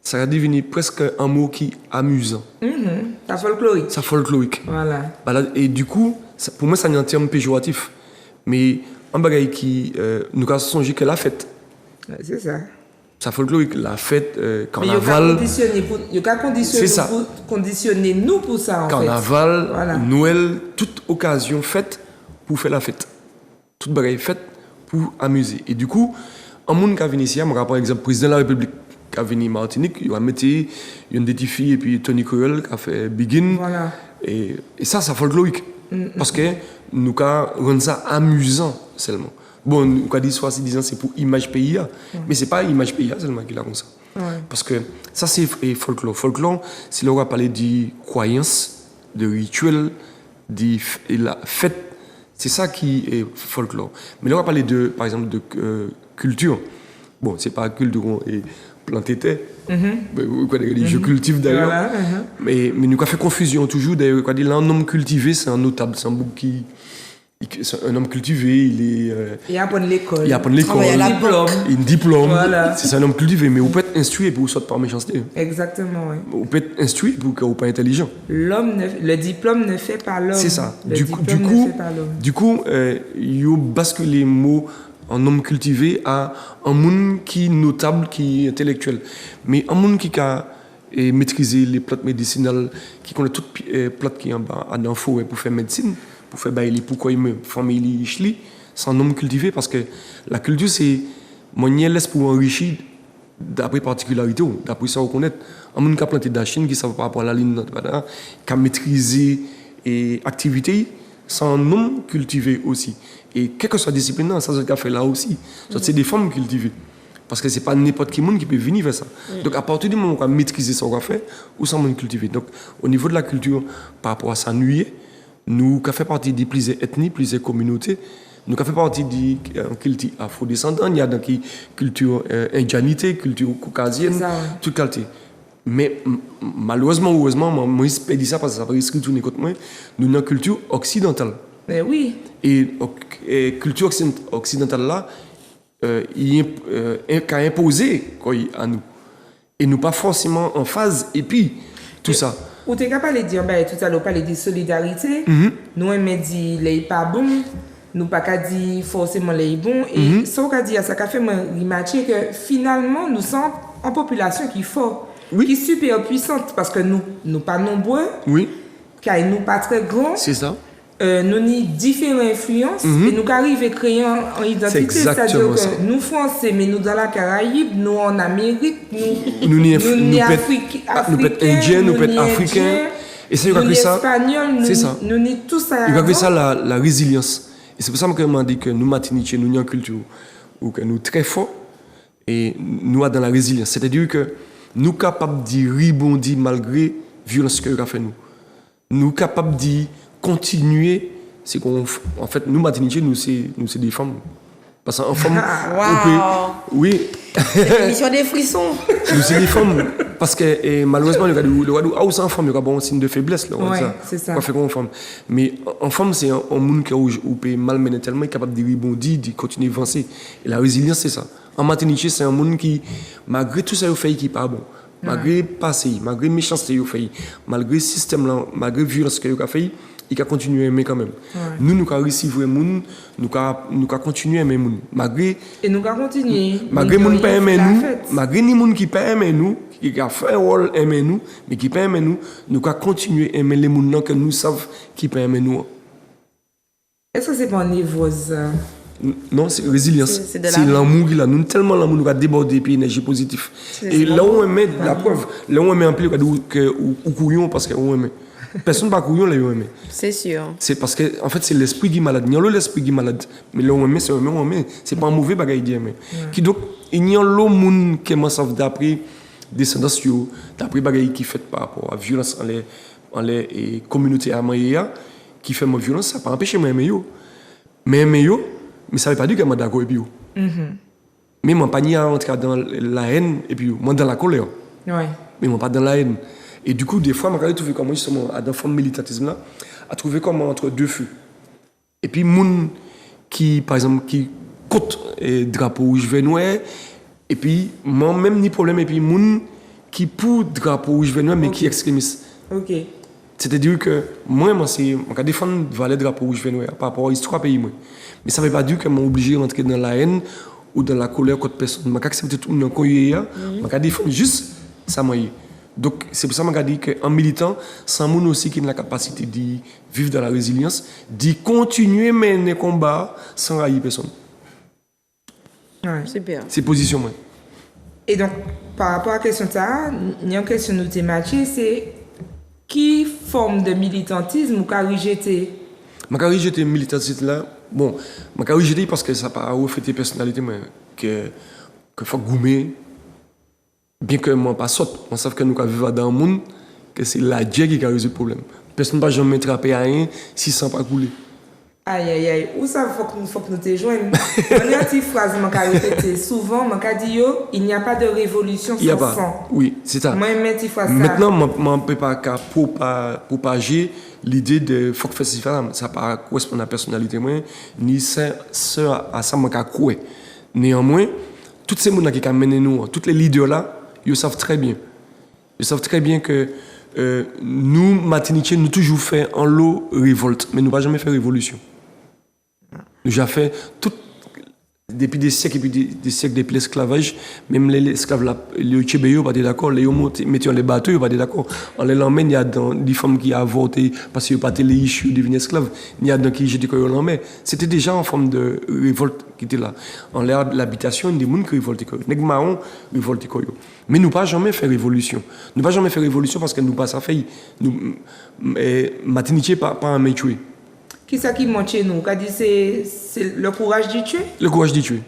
ça a devenu presque un mot qui est amusant. Ça folklorique. Ça folklorique. Voilà. Et du coup, pour moi, ça n'est un terme péjoratif. Mais un bagage qui nous a songé que la fête. Ouais, c'est ça. Ça folklorique, la fête, carnaval. Il y a conditionner nous pour ça, en carnaval, fait. Voilà. Noël, toute occasion faite pour faire la fête. Toute bagage faite pour amuser. Et du coup, un monde qui a venu ici, par exemple, le président de la République qui a venu en Martinique, il a mis une des filles et puis Tony Coyol qui a fait Begin. Voilà. Et ça folklorique. Parce que nous rendons ça amusant seulement. Bon, nous avons dit 70 ans, c'est pour image pays, mais ce n'est pas image pays seulement qui l'a comme ça. Parce que ça, c'est folklore. Folklore, c'est là où on va parler de croyances, de rituels, de la fête. C'est ça qui est folklore. Mais là, on va parler par exemple, de culture. Bon, c'est pas culture et planter terre. Je cultive d'ailleurs. Voilà, mais nous avons fait confusion toujours. D'ailleurs, là, un homme cultivé, c'est un notable. C'est un bouc qui. C'est un homme cultivé, il est. Il apprend l'école. Il apprend l'école. Il a un diplôme. Il a un diplôme. Voilà. C'est un homme cultivé, mais vous pouvez être instruit pour vous sortir par méchanceté. Exactement, oui. Vous pouvez être instruit pour que vous soyez pas intelligent. Le diplôme ne fait pas l'homme. C'est ça. Du coup, il a basculé les mots en homme cultivé à un monde qui est notable, qui est intellectuel. Mais un monde qui a maîtrisé les plantes médicinales, qui connaît toutes les plantes qui sont dans le forêt pour faire médecine, pour faire bailler pourquoi il me famille chli, c'est un homme cultivé parce que la culture c'est mon laisse pour enrichir d'après particularité, d'après ça reconnaître. Un monde qui a planté de la Chine, qui savent par rapport à la ligne, qui a maîtrisé et activité, c'est un homme cultivé aussi. Et quelle que soit la discipline, ça c'est fait là aussi. C'est des femmes cultivées. Parce que ce n'est pas n'importe qui monde qui peut venir faire ça. Donc à partir du moment où on a maîtrisé ce qu'on a fait, ou ça monde cultivé. Donc au niveau de la culture, par rapport à sa nuit, nous qui fait partie de plusieurs ethnies, plusieurs communautés, nous qui fait partie de culture afro-descendante, il y a donc culture indianité, culture caucasienne, toute qualité. Mais malheureusement, heureusement, moi je dis ça parce que ça va risquer de tourner contre moi, nous avons une culture occidentale. Mais oui. Et culture occidentale là, il a imposé à nous. Et nous pas forcément en phase, et puis tout ça. Ou tu es capable de dire, tout à l'heure, parler de solidarité, nous on dit les pas bon, nous pas qu'à dire forcément les bons, et ce qu'on dit, ça fait remarquer que finalement nous sommes en population qui est forte, qui est super puissante, parce que nous pas nombreux, car nous pas très grands. C'est ça. Nous avons différentes influences et nous arrivons à créer une identité. C'est-à-dire que nous Français, mais nous dans la Caraïbe, nous en Amérique, nous sommes africains, nous sommes indiens, nous sommes africains. Et c'est nous sommes espagnols, nous sommes tout ça. Il y a ça la résilience. Et c'est pour ça que je me dis que nous, Martiniquais, nous avons une culture ou que nous sommes très forts et nous sommes dans la résilience. C'est-à-dire que nous sommes capables de rebondir malgré la violence que nous avons fait nous. Nous sommes capables de continuer. C'est qu'en fait, nous, Martiniquais, nous sommes des femmes. Parce qu'en femme, oui. C'est l'émission des frissons. Nous sommes des femmes. Parce que malheureusement, le roi house en femme, il y a un signe de faiblesse. Là, c'est ça. Quoi fait qu'on femme. Mais en femme, c'est un monde qui peut malmener tellement, est capable de rebondir, de continuer à avancer. Et la résilience, c'est ça. En Martinique, c'est un monde qui, malgré tout ça, il fait qui n'est pas bon. Malgré le passé, malgré la méchanceté, il fait, malgré le système, malgré la violence qu'il a fait, il a continué à aimer quand même. Nous avons réussi à aimer, nous avons continué à aimer. Malgré. Et nous avons continué. Malgré les gens qui aiment nous, malgré les gens qui aiment nous, qui ont fait un rôle aimer nous, mais qui ne aiment nous, nous avons continué à aimer les gens que nous savons qui aiment nous. Est-ce que c'est pas une névrose? Non, c'est résilience. C'est l'amour qui là. Nous tellement l'amour nous a débordé et énergie positive. Et là où on met la preuve, là où on met un peu que ou couillon parce qu'on aime. Personne pas couillon là où on aime. C'est sûr. C'est parce que en fait c'est l'esprit qui est malade. Il y a l'esprit qui est malade. Mais là où on aime c'est on aime. C'est pas un mauvais bagage d'aimer. Qui donc il y a l'autre monde qui m'a savent d'après descendance d'après bagage qui fait par rapport à violence en les communautés amayas qui fait ma violence ça pas empêcher moi aimer yo. Mais aimer yo mais ça ne veut pas dire que je suis d'accord avec vous. Mais je ne suis pas entrer dans la haine et puis moi dans la colère. Ouais. Mais je ne suis pas dans la haine. Et du coup, des fois, je trouve comment justement, dans la forme de militantisme là, à trouver comment entre deux feux. Et puis, les gens qui, par exemple, qui comptent le drapeau rouge vert et puis, moi, même ni problème, et puis, les gens qui pour le drapeau rouge vert mais qui extrémistes. Ok. C'est-à-dire que moi, je défends le drapeau rouge vert par rapport à l'histoire pays. Mais ça ne veut pas dire que je suis obligé d'entrer dans la haine ou dans la colère contre personne. Je accepte tout le monde je défends juste ça. Donc, c'est pour ça que je dis qu'en militant, c'est un monde aussi qui a la capacité de vivre dans la résilience, de continuer à mener les combats sans haïr personne. Ouais. Super. C'est position, moi. Et donc, par rapport à la question de ça, il y a une question de thématique, c'est qui forme de militantisme ou qu'a rejeté? Je vais rejeter le militantisme là. Bon, je vais rejeter parce que ça n'a pas reflété la personnalité, mais que faut gommer. Bien que moi pas saute, on sait que nous vivons dans un monde que c'est la Dieu qui a résolu le problème. Personne ne va jamais attraper à rien si ça n'a pas coulé. Aïe, aïe, aïe. Où ça faut que nous te joignions? Une petite phrase que je répète souvent, je dis il n'y a pas de révolution sans sang. Oui, c'est ça. Moi, je dis ça. Maintenant, je ne peux pas propager l'idée de faut que festival, ça ne correspond à la personnalité, ni à ça que je crois. Néanmoins, tous ces gens qui ont mené nous, tous les leaders là, ils savent très bien. Ils savent très bien que nous, Martiniquais, nous toujours fait en lot révolte, mais nous n'avons jamais fait révolution. Nous avons fait tout, depuis des siècles et puis des siècles depuis l'esclavage, même les esclaves, les Tchébéos, pas d'accord, les mettaient les bateaux, pas d'accord. En les l'emmène, il y a des femmes qui ont avorté parce qu'ils n'ont pas été les issues, devenus esclaves. Il y a des qui jetaient quand l'emmène. C'était déjà en forme de révolte qui était là. En l'air de l'habitation, il y a des gens qui révoltaient. Les marrons révoltaient. Mais nous pas jamais fait révolution. Nous pas jamais fait révolution parce que nous pas ça fait. Nous, Martiniquais pas un métier. Qui ça qui monte chez nous? C'est le courage d'y tuer? Le courage d'y tuer.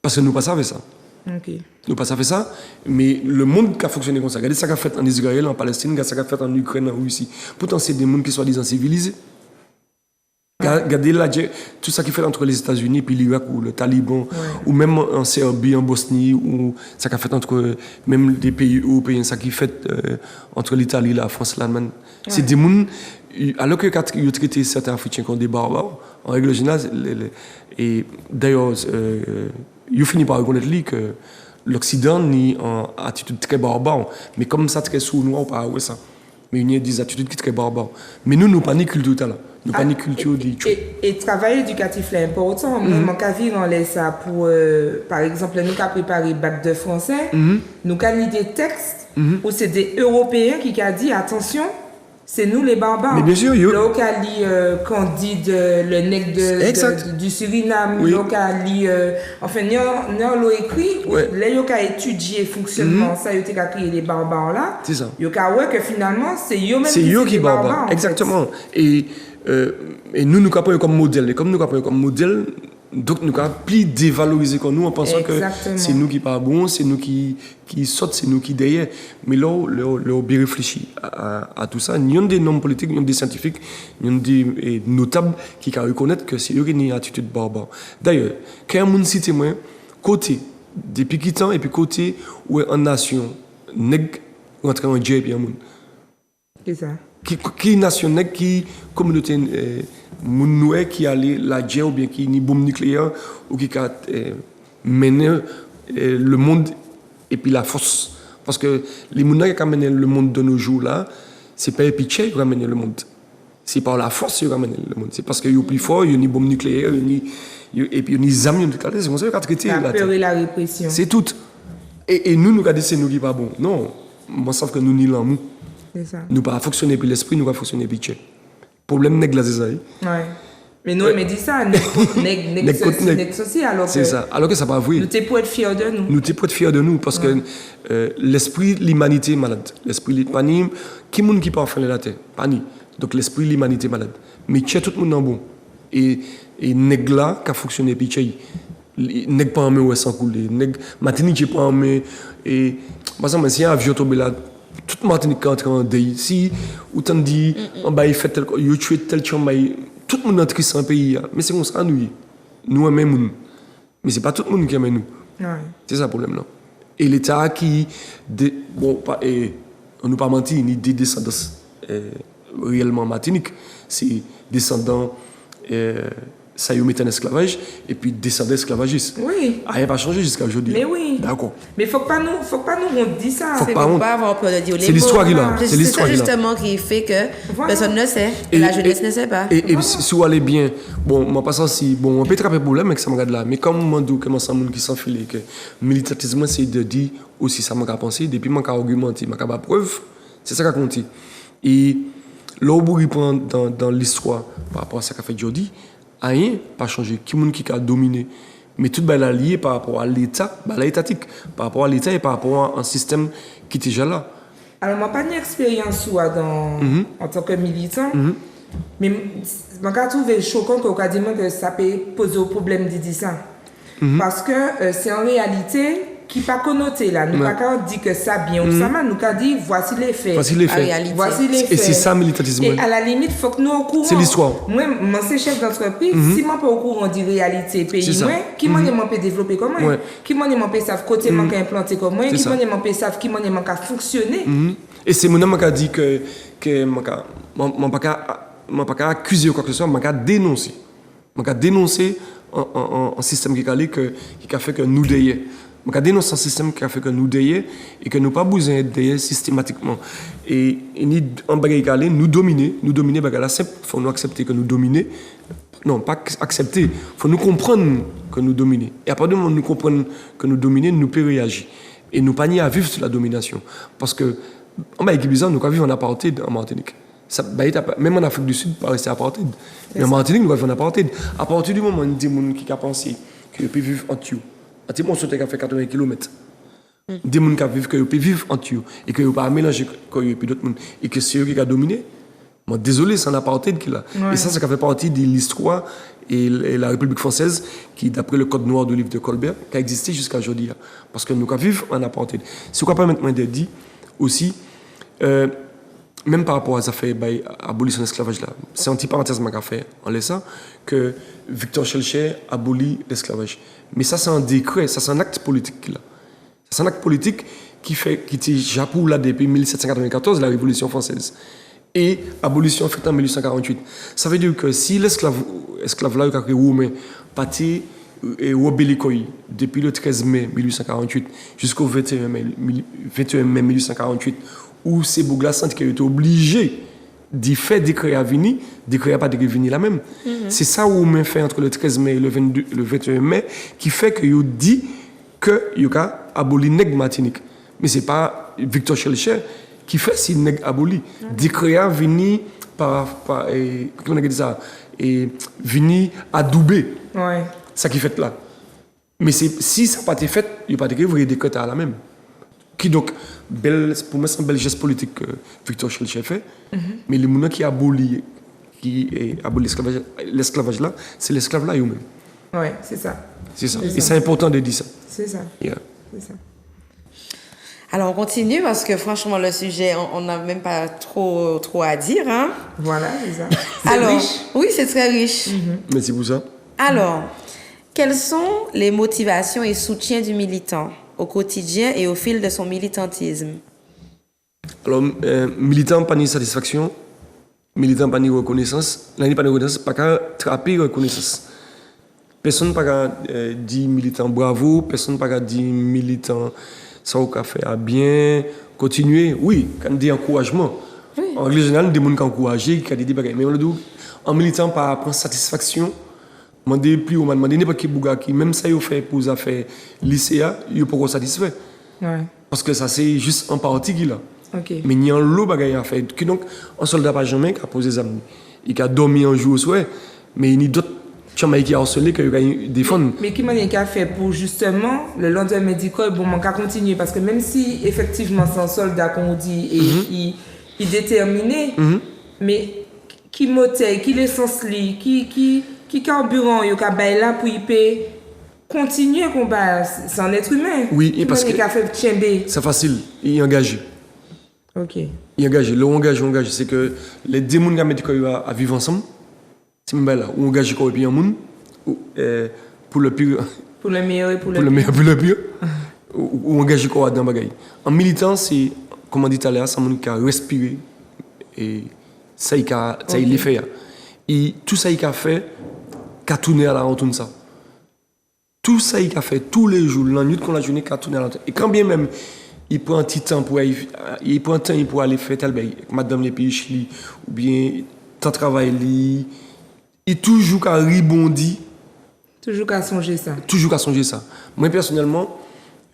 Parce que nous pas savons ça. Ok. Nous pas savons ça, mais le monde qui a fonctionné comme ça. Regardez ça qu'a fait en Israël, en Palestine, regardez ça qu'a fait en Ukraine, en Russie. Pourtant, c'est des mondes qui sont disant civilisés. Regardez là, tout ça qui fait entre les États-Unis et l'Irak ou le Taliban, ou même en Serbie, en Bosnie, ou ça qui fait entre même des pays européens, ça qui fait entre l'Italie, la France, l'Allemagne. C'est des mondes, alors que quand ils ont traité certains Africains comme des barbares, en règle générale, et d'ailleurs, ils finissent par reconnaître que l'Occident n'est en attitude très barbare, mais comme ça, très sournois, on parle de ça. Mais il y a des attitudes qui sont très barbares. Mais nous pas ni culture là. Nous pas ni culture de et le travail éducatif est important. Moi, quand on laisse ça pour, par exemple, nous avons préparé le bac de français, nous avons des textes où c'est des Européens qui ont dit attention, c'est nous les barbares. Mais bien sûr, le Cali Candide, le nec du Suriname, le Cali, enfin, nous avons écrit, là, ils ont étudié le fonctionnement, ça, ils ont créé les barbares là. C'est ça. Ils ont que finalement, c'est eux-mêmes qui sont barbares. Exactement. Et et nous prenons comme modèle. Et comme nous prenons comme modèle, donc nous avons plus dévaloriser comme nous en pensant Exactement. que c'est nous qui pas bon, c'est nous qui sortent, c'est nous qui derrière. Mais là, on bien réfléchi à tout ça. Il y a des noms politiques, il y a des scientifiques, il y a des notables qui reconnaissent que c'est eux qui ont une attitude barbare. D'ailleurs, quand un monde cite moi, côté depuis qui temps et puis côté où en nation, nèg rentre en Dieu et puis un monde. C'est ça. Qui nation nèg qui communauté moun noué qui allait la guerre ou bien qui ni bombe nucléaire ou qui a mené le monde et puis la force parce que les moun qui a mené le monde de nos jours là c'est pas Piché qui a mené le monde c'est par la force qui a mené le monde c'est parce que yo plus fort yo ni bombe nucléaire et puis ni zam yo tout c'est comme ça qu'a traité la peur et la répression c'est tout et nous regardons c'est nous qui pas bon non moi savent que nous ni l'amour c'est ça nous pas fonctionner puis l'esprit nous pas fonctionner Piché problème nèg la c'est ça. Ouais. Mais nous, on dit ça, nèg ceci, alors que... C'est ça, alors que ça pas vrai. Nous t'es pour être fiers de nous. Nous t'es pour être fiers de nous, parce que l'esprit, l'humanité est malade. L'esprit, l'humanité, qui est qui peut faire la terre? Pas ni. Donc l'esprit, l'humanité est malade. Mais tu tout le monde en bon. Et nèg là, qui a fonctionné, puis tu nèg pas en main ou sans couler. Nèg, Martinique, tu pas en main. Et, par exemple, si un avion tombe là, toute Martinique entre en deuil. Si, ou t'en dit, il fait tel, il tué tel chambé, tout le monde est triste dans le pays. Mais c'est comme ça, nous aimons. Mais c'est pas tout le monde qui aime nous. Ouais. C'est ça le problème là. Et l'État qui, bon, pas, on ne pas mentir, ni des descendants réellement Martinique, c'est descendants. Ça y met en esclavage et puis descendants esclavagistes. Oui. Rien n'a pas changé jusqu'à aujourd'hui. Mais oui. D'accord. Mais faut pas nous on dit ça. Faut C'est pas pour pas avoir peur de dire les mots. C'est l'histoire qui l'a. C'est ça justement qui fait que personne ne sait. Et la jeunesse ne sait pas. Et si vous allez bien, bon, moi pas si bon, on peut attraper problème avec ça me regarde là, mais comme moi dis que moi ça monde qui s'enfile que militantisme c'est de dire aussi ça m'a pensé depuis m'a argumenter, m'a pas preuve, c'est ça qu'a compté. Et là où vous prend dans l'histoire par rapport à ça qu'a fait Jody, rien pas changé, qui monde qui a dominé. Mais tout est lié par rapport à l'État, l'étatique, par rapport à l'État et par rapport à un système qui est déjà là. Alors, moi, pas une expérience en tant que militant, mais je me trouve choquant que ça peut poser un problème de dire ça. Parce que c'est en réalité qui n'est pas connoté là. Nous ne pouvons pas dire que ça bien ou ça mal, nous pouvons dire voici les faits. Voici les faits. Voici les faits. Et c'est ça, militantisme. Et à la limite, il faut que nous au courant. C'est l'histoire. Moi, je suis chef d'entreprise, si je ne pas au courant de réalité pays, qui m'en peut développer comme moi, qui m'en peut savoir côté m'en implanter comme moi, qui m'en peut savoir qui m'en fonctionner. Et c'est mon homme qui a dit que je ne pas accuser quoi que ce soit, je vais dénoncer. Je vais dénoncer un système qui a fait que nous derrière. Je dénonce un système qui a fait que nous derrière et que nous pas besoin d'être derrière systématiquement. Et en bagaille nous dominer, bagaille simple, faut nous accepter que nous dominer. Non, pas accepter, il faut nous comprendre que nous dominer. Et à partir du moment où nous comprenons que nous dominer, nous pouvons réagir. Et nous pas ni à vivre sur la domination. Parce que, en bas, bizarre, nous vivons en apartheid en Martinique. Ça, même en Afrique du Sud, pas rester apartheid. Mais en Martinique, nous vivons en apartheid. À partir du moment où des gens qui ont pensé qu'ils peuvent vivre en Tio, des gens qui ont fait 80 km, des gens qui peuvent vivre en Tio, et qu'ils ne peuvent pas mélanger avec d'autres gens, et que c'est eux qui ont dominé. Moi, désolé, c'est un apartheid qu'il a. Ouais. Et ça fait partie de l'histoire et la République française, qui, d'après le Code noir du livre de Colbert, qui a existé jusqu'à aujourd'hui. Parce que nous vivons en apartheid. C'est quoi permettre de dire aussi, même par rapport à l'affaire abolition de l'esclavage là, c'est un petit parenthèse que j'ai fait en laissant que Victor Schellcher abolit l'esclavage. Mais ça, c'est un décret, ça, c'est un acte politique là. C'est un acte politique qui était Japon là depuis 1794, la Révolution française. Et abolition faite en 1848. Ça veut dire que si l'esclave là, qui a créé Roumain, parti et Wobelikoy depuis le 13 mai 1848 jusqu'au 21 mai 1848, où ces Bouglassant qui ont été obligés d'y faire décret à venir, décret à pas de venir là même. C'est ça où on fait entre le 13 mai et le 21 mai qui fait que il dit que il a aboli nèg Martinique. Mais c'est pas Victor Schellcher qui fait si nèg aboli. Décret à venir par comment on dit ça et venir adouber. Ouais. Ça qui fait là. Mais si ça n'a pas été fait, il n'y a pas de vrai décret à la même. Qui donc, pour moi, c'est un bel geste politique que Victor Schellcher fait. Mais les gens qui abolit qui est aboli l'esclavage là, c'est l'esclave là eux-mêmes. Ouais, c'est ça. C'est ça. C'est Et ça. c'est important de dire ça. C'est ça. Yeah. C'est ça. Alors, on continue parce que franchement, le sujet, on n'a même pas trop à dire. Hein? Voilà, c'est ça. C'est Alors, riche. oui, c'est très riche. Merci pour ça. Alors, quelles sont les motivations et soutiens du militant au quotidien et au fil de son militantisme? Alors, militant, pas de satisfaction, militant, pas de reconnaissance. L'année, pas de reconnaissance, pas qu'à trapper reconnaissance. Personne n'a pas dit militant bravo, personne n'a pas dit militant ça au fait à bien, continuer. Oui, quand on dit encouragement. Oui. En règle générale, des gens qui encouragent, qui ont des bagages. Mais on le dit, en militant, pas prendre satisfaction, demander plus ou moins, demander n'importe qui bouga qui, même ça, il fait pour les affaires lycéens, il n'est pas satisfait. Ouais. Parce que ça, c'est juste en partie qu'il a. Ok. Mais il y a un lot de bagages à faire. Donc, un soldat pas jamais qui a posé des amis. Il a dormi un jour au soir, mais il y a d'autres chambres qui ont harcelé qu'il a défendre. Mais qui m'a qu'à fait pour justement le lendemain médical, bon, mon cas continuer parce que même si effectivement c'est un soldat qu'on dit et il est déterminé, mais qui moteur, qui l'essence li, qui carburant, il y là pour il peut continuer combat, c'est un être humain. Oui, et parce que qu'à fait tchembe. c'est facile, il est engagé. Ok. Il est engagé. Le engagé, c'est que les deux gens qui mettent à vivre ensemble, c'est même là, ou engagé quoi et puis un monde, pour le pire. Pour le meilleur et pour le Pour le pire. meilleur, pour le pire. Ou engagé quoi dans bagaille. En militant, c'est, comme on dit tout à l'heure, c'est un monde qui a respiré et ça il le fait. Et tout ça il a fait, qu'a tourné à la retourne ça. Tout ça il a fait tous les jours, la nuit qu'on la journée qu'a tourné à la retourne. Et quand bien même il prend un petit temps pour aller faire tel bail, madame les pays ou bien tant travail il toujours qu'à rebondir. Toujours qu'à songer ça. Toujours qu'à songer ça. Moi, personnellement,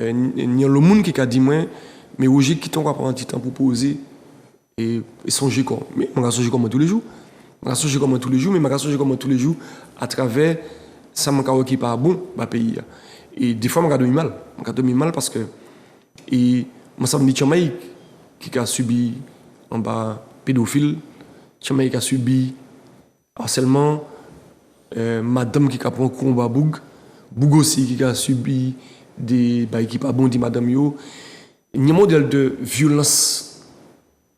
il y a le monde qui a dit, moi, mais Roger, qui t'en va prendre un petit temps pour poser et songer quoi. Mais je vais songer comme moi tous les jours. Je vais songer comme moi tous les jours, mais je vais songer comme moi tous les jours à travers ça, qui n'est pas bon, dans le pays. Et des fois, je vais mal. Je vais mal parce que, et moi, ça me dit, Tchamaï, qui a subi en bas pédophile, Tchamaï qui a subi harcèlement, madame qui a pris un combat Boug aussi qui a subi des qui pas bon dit madame yo. Il y a un modèle de violence,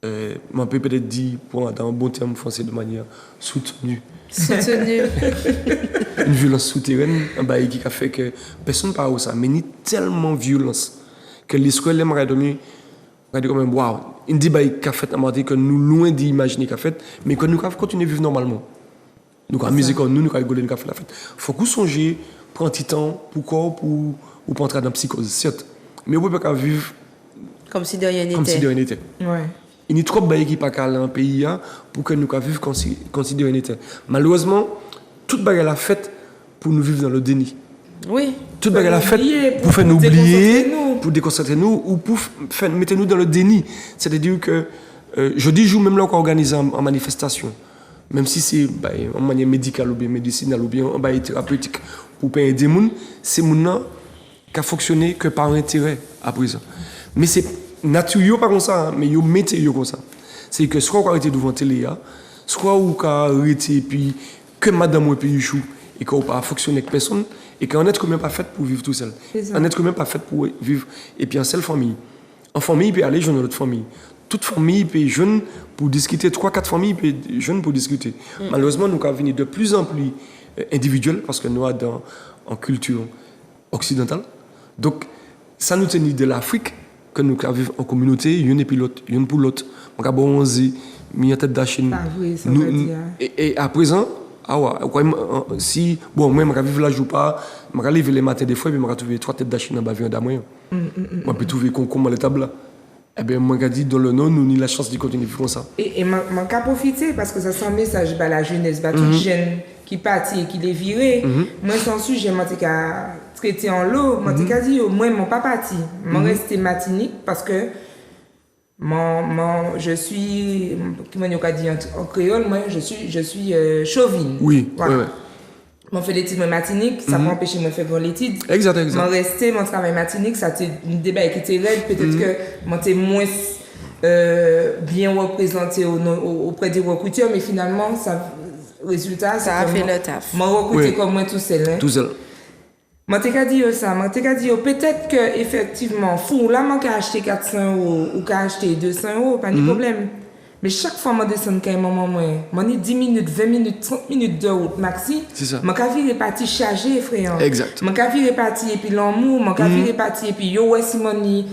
on peut peut-être dire pour dans un bon terme français de manière soutenue. Une violence souterraine, qui a fait que personne ne parle de ça, mais il y a tellement de violence que les scolaires m'ont donné. On dit quand même, waouh, il dit qu'a fait que nous loin d'imaginer qu'a fait, mais que nous continuer à vivre normalement. Nous avons musique comme nous avons rigolé, nous avons fait la fête. Il faut que vous songiez, prendre un petit temps pour pas entrer dans la psychose, certes. Mais vous ne pouvez pas vivre comme si de rien n'était. comme si de rien n'était. Ouais. Il y a trop de choses qui ne peuvent pas aller dans le pays pour que nous puissions vivre comme si de rien n'était. Malheureusement, toute bagarre la faite pour nous vivre dans le déni. Oui. Toute bagarre la faite pour faire nous oublier, pour déconcentrer nous ou pour mettre nous dans le déni. C'est-à-dire que je dis, même là qu'on organise en manifestation, même si c'est en manière médicale ou bien médicinale ou bien en thérapeutique pour payer aider les gens, c'est les gens qui ont fonctionné que par intérêt à présent. Mais c'est naturel pas comme ça, mais ils mettent comme ça. C'est que soit on arrête devant la télé, soit on arrête puis que madame ou puis chou et qu'on pas fonctionner avec personne et qu'un être humain pas fait pour vivre tout seul. Un être humain pas fait pour vivre et puis en seule famille. En famille, il peut aller joindre l'autre famille. Toute famille peut jeune pour discuter, 3-4 familles peuvent jeunes pour discuter. Malheureusement, nous avons venu de plus en plus individuels parce que nous sommes en culture occidentale. Donc, ça nous tenait de l'Afrique que nous vivons en communauté, une pour l'autre. On a bonzi, mis en tête d'Achine. Ah oui, ça veut dire. Et à présent, si, bon, moi, je vivre là, je joue pas, je vais lever les matins des fois, et puis je vais trouver 3 têtes d'Achine dans la viande à moi. Je peux trouver concombre à l'étable là. Eh bien, moi, je dis, dans le nom, nous avons la chance de continuer à vivre comme ça. Et je vais profiter parce que ça sent un message à la jeunesse, toute jeune qui partit et qui les viré. Moi, sans sujet, je vais traiter en l'eau. Je vais dire, moi, je ne suis pas parti. Je vais rester matinique parce que je suis, comment on dit en créole, moi, je suis chauvine. Oui, voilà. ouais. Je fais l'étude matinique, ça m'a empêché de me faire l'étude. Exact. Je resté, mon travail matinique, ça a été un débat qui était raide. Peut-être que je suis moins bien représenté auprès des recruteurs, mais finalement, résultat, Ça a c'est fait que le taf. moi recruté Oui. comme moi tout seul. Hein. Tout seul. Moi t'ai qu'à dire ça, moi t'ai qu'à dire peut-être que effectivement, fou là moi qu'à acheter 400 € ou qu'à acheter 200 €, pas de problème. Mais chaque fois moi descends quand moment moi ni 10 minutes, 20 minutes, 30 minutes de route maxi. C'est ça. Moi qu'à virer parti chargé frère. Exact. Moi qu'à virer parti et puis l'amour, moi qu'à virer parti et puis yo ouais si moi ni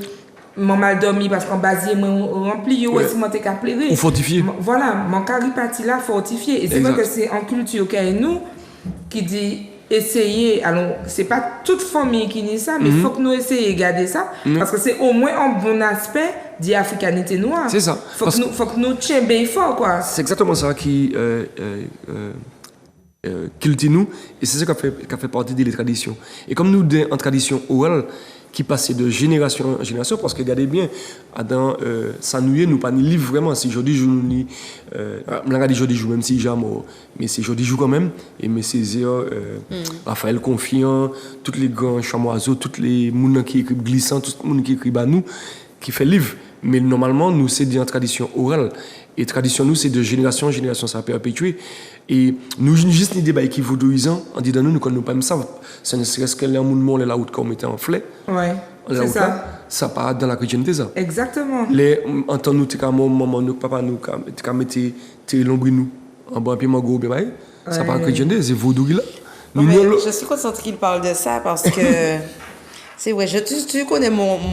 mon mal dormi parce qu'en basier moi rempli yo ouais Ouais. si moi t'ai qu'à pleurer. Ou fortifié. Voilà, mon carré parti là fortifié et c'est vrai Exact. que c'est en culture qu'il nous qui dit essayer, alors c'est pas toute famille qui dit ça, mais il faut que nous essayions de garder ça, parce que c'est au moins un bon aspect d'africanité noire. C'est ça. Faut Parce- que nous tiens bien fort, quoi. C'est exactement ça qui cultive nous, et c'est ça qui fait partie des traditions. Et comme nous, en tradition orale, qui passait de génération en génération, parce que regardez bien, Adam, ça nous pas ni livre vraiment. Si aujourd'hui je nous lis, regardez aujourd'hui joue même si jamais, mais c'est aujourd'hui joue quand même. Et mes Césaire, Raphaël Confiant, tous les grands chamoiseaux, tous les gens qui écrivent glissant, tout le monde qui écrit nous, qui fait livre. Mais normalement, nous c'est en tradition orale. Et tradition, nous, c'est de génération en génération, ça a perpétué. Et nous, juste des débats qui vaudouisants, en disant nous, quand nous pas même ça, ça ne serait-ce que les gens la route comme était en flé. Ouais, c'est ça. Ça part dans la chrétienté, ça. Exactement. Les, en temps nous, maman, nous, papa, nous, tu mettre tes lombris, nous, en bas, puis mon gros, bien, ça part en chrétienté, c'est vaudou là. Nous, Mais nous, je suis contente qu'il parle de ça parce que c'est vrai, tu connais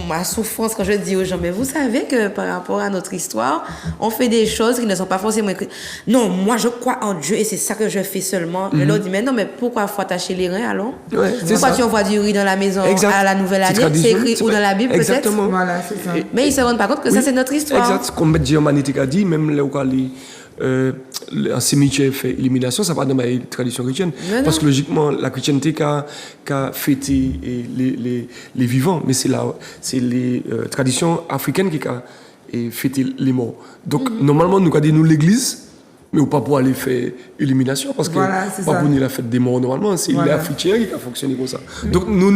ma souffrance quand je dis aux gens, mais vous savez que par rapport à notre histoire, on fait des choses qui ne sont pas forcément écrites. Non, moi je crois en Dieu et c'est ça que je fais seulement. Je leur dis, mais non, mais pourquoi faut attacher les reins alors? Ouais, c'est Pourquoi ça. tu envoies du riz dans la maison Exact. à la nouvelle C'est année? C'est tradition, écrit c'est ou vrai. dans la Bible peut-être? Exactement. Voilà, c'est ça. Mais ils ne se rendent pas compte que ça c'est notre histoire. Exact. Comme M. Humanité a dit, même là où un cimetière fait élimination, ça part dans la tradition chrétienne. Mais Parce non. que logiquement, la chrétienté qui a fêté les vivants, mais c'est les traditions africaines qui a fêté les morts. Donc, normalement, nous avons nous l'église, mais on pas pour aller faire élimination, parce que Voilà, c'est pas ça. pour nous la fête des morts normalement, c'est Voilà. l'Africain qui a fonctionné comme ça. Donc, nous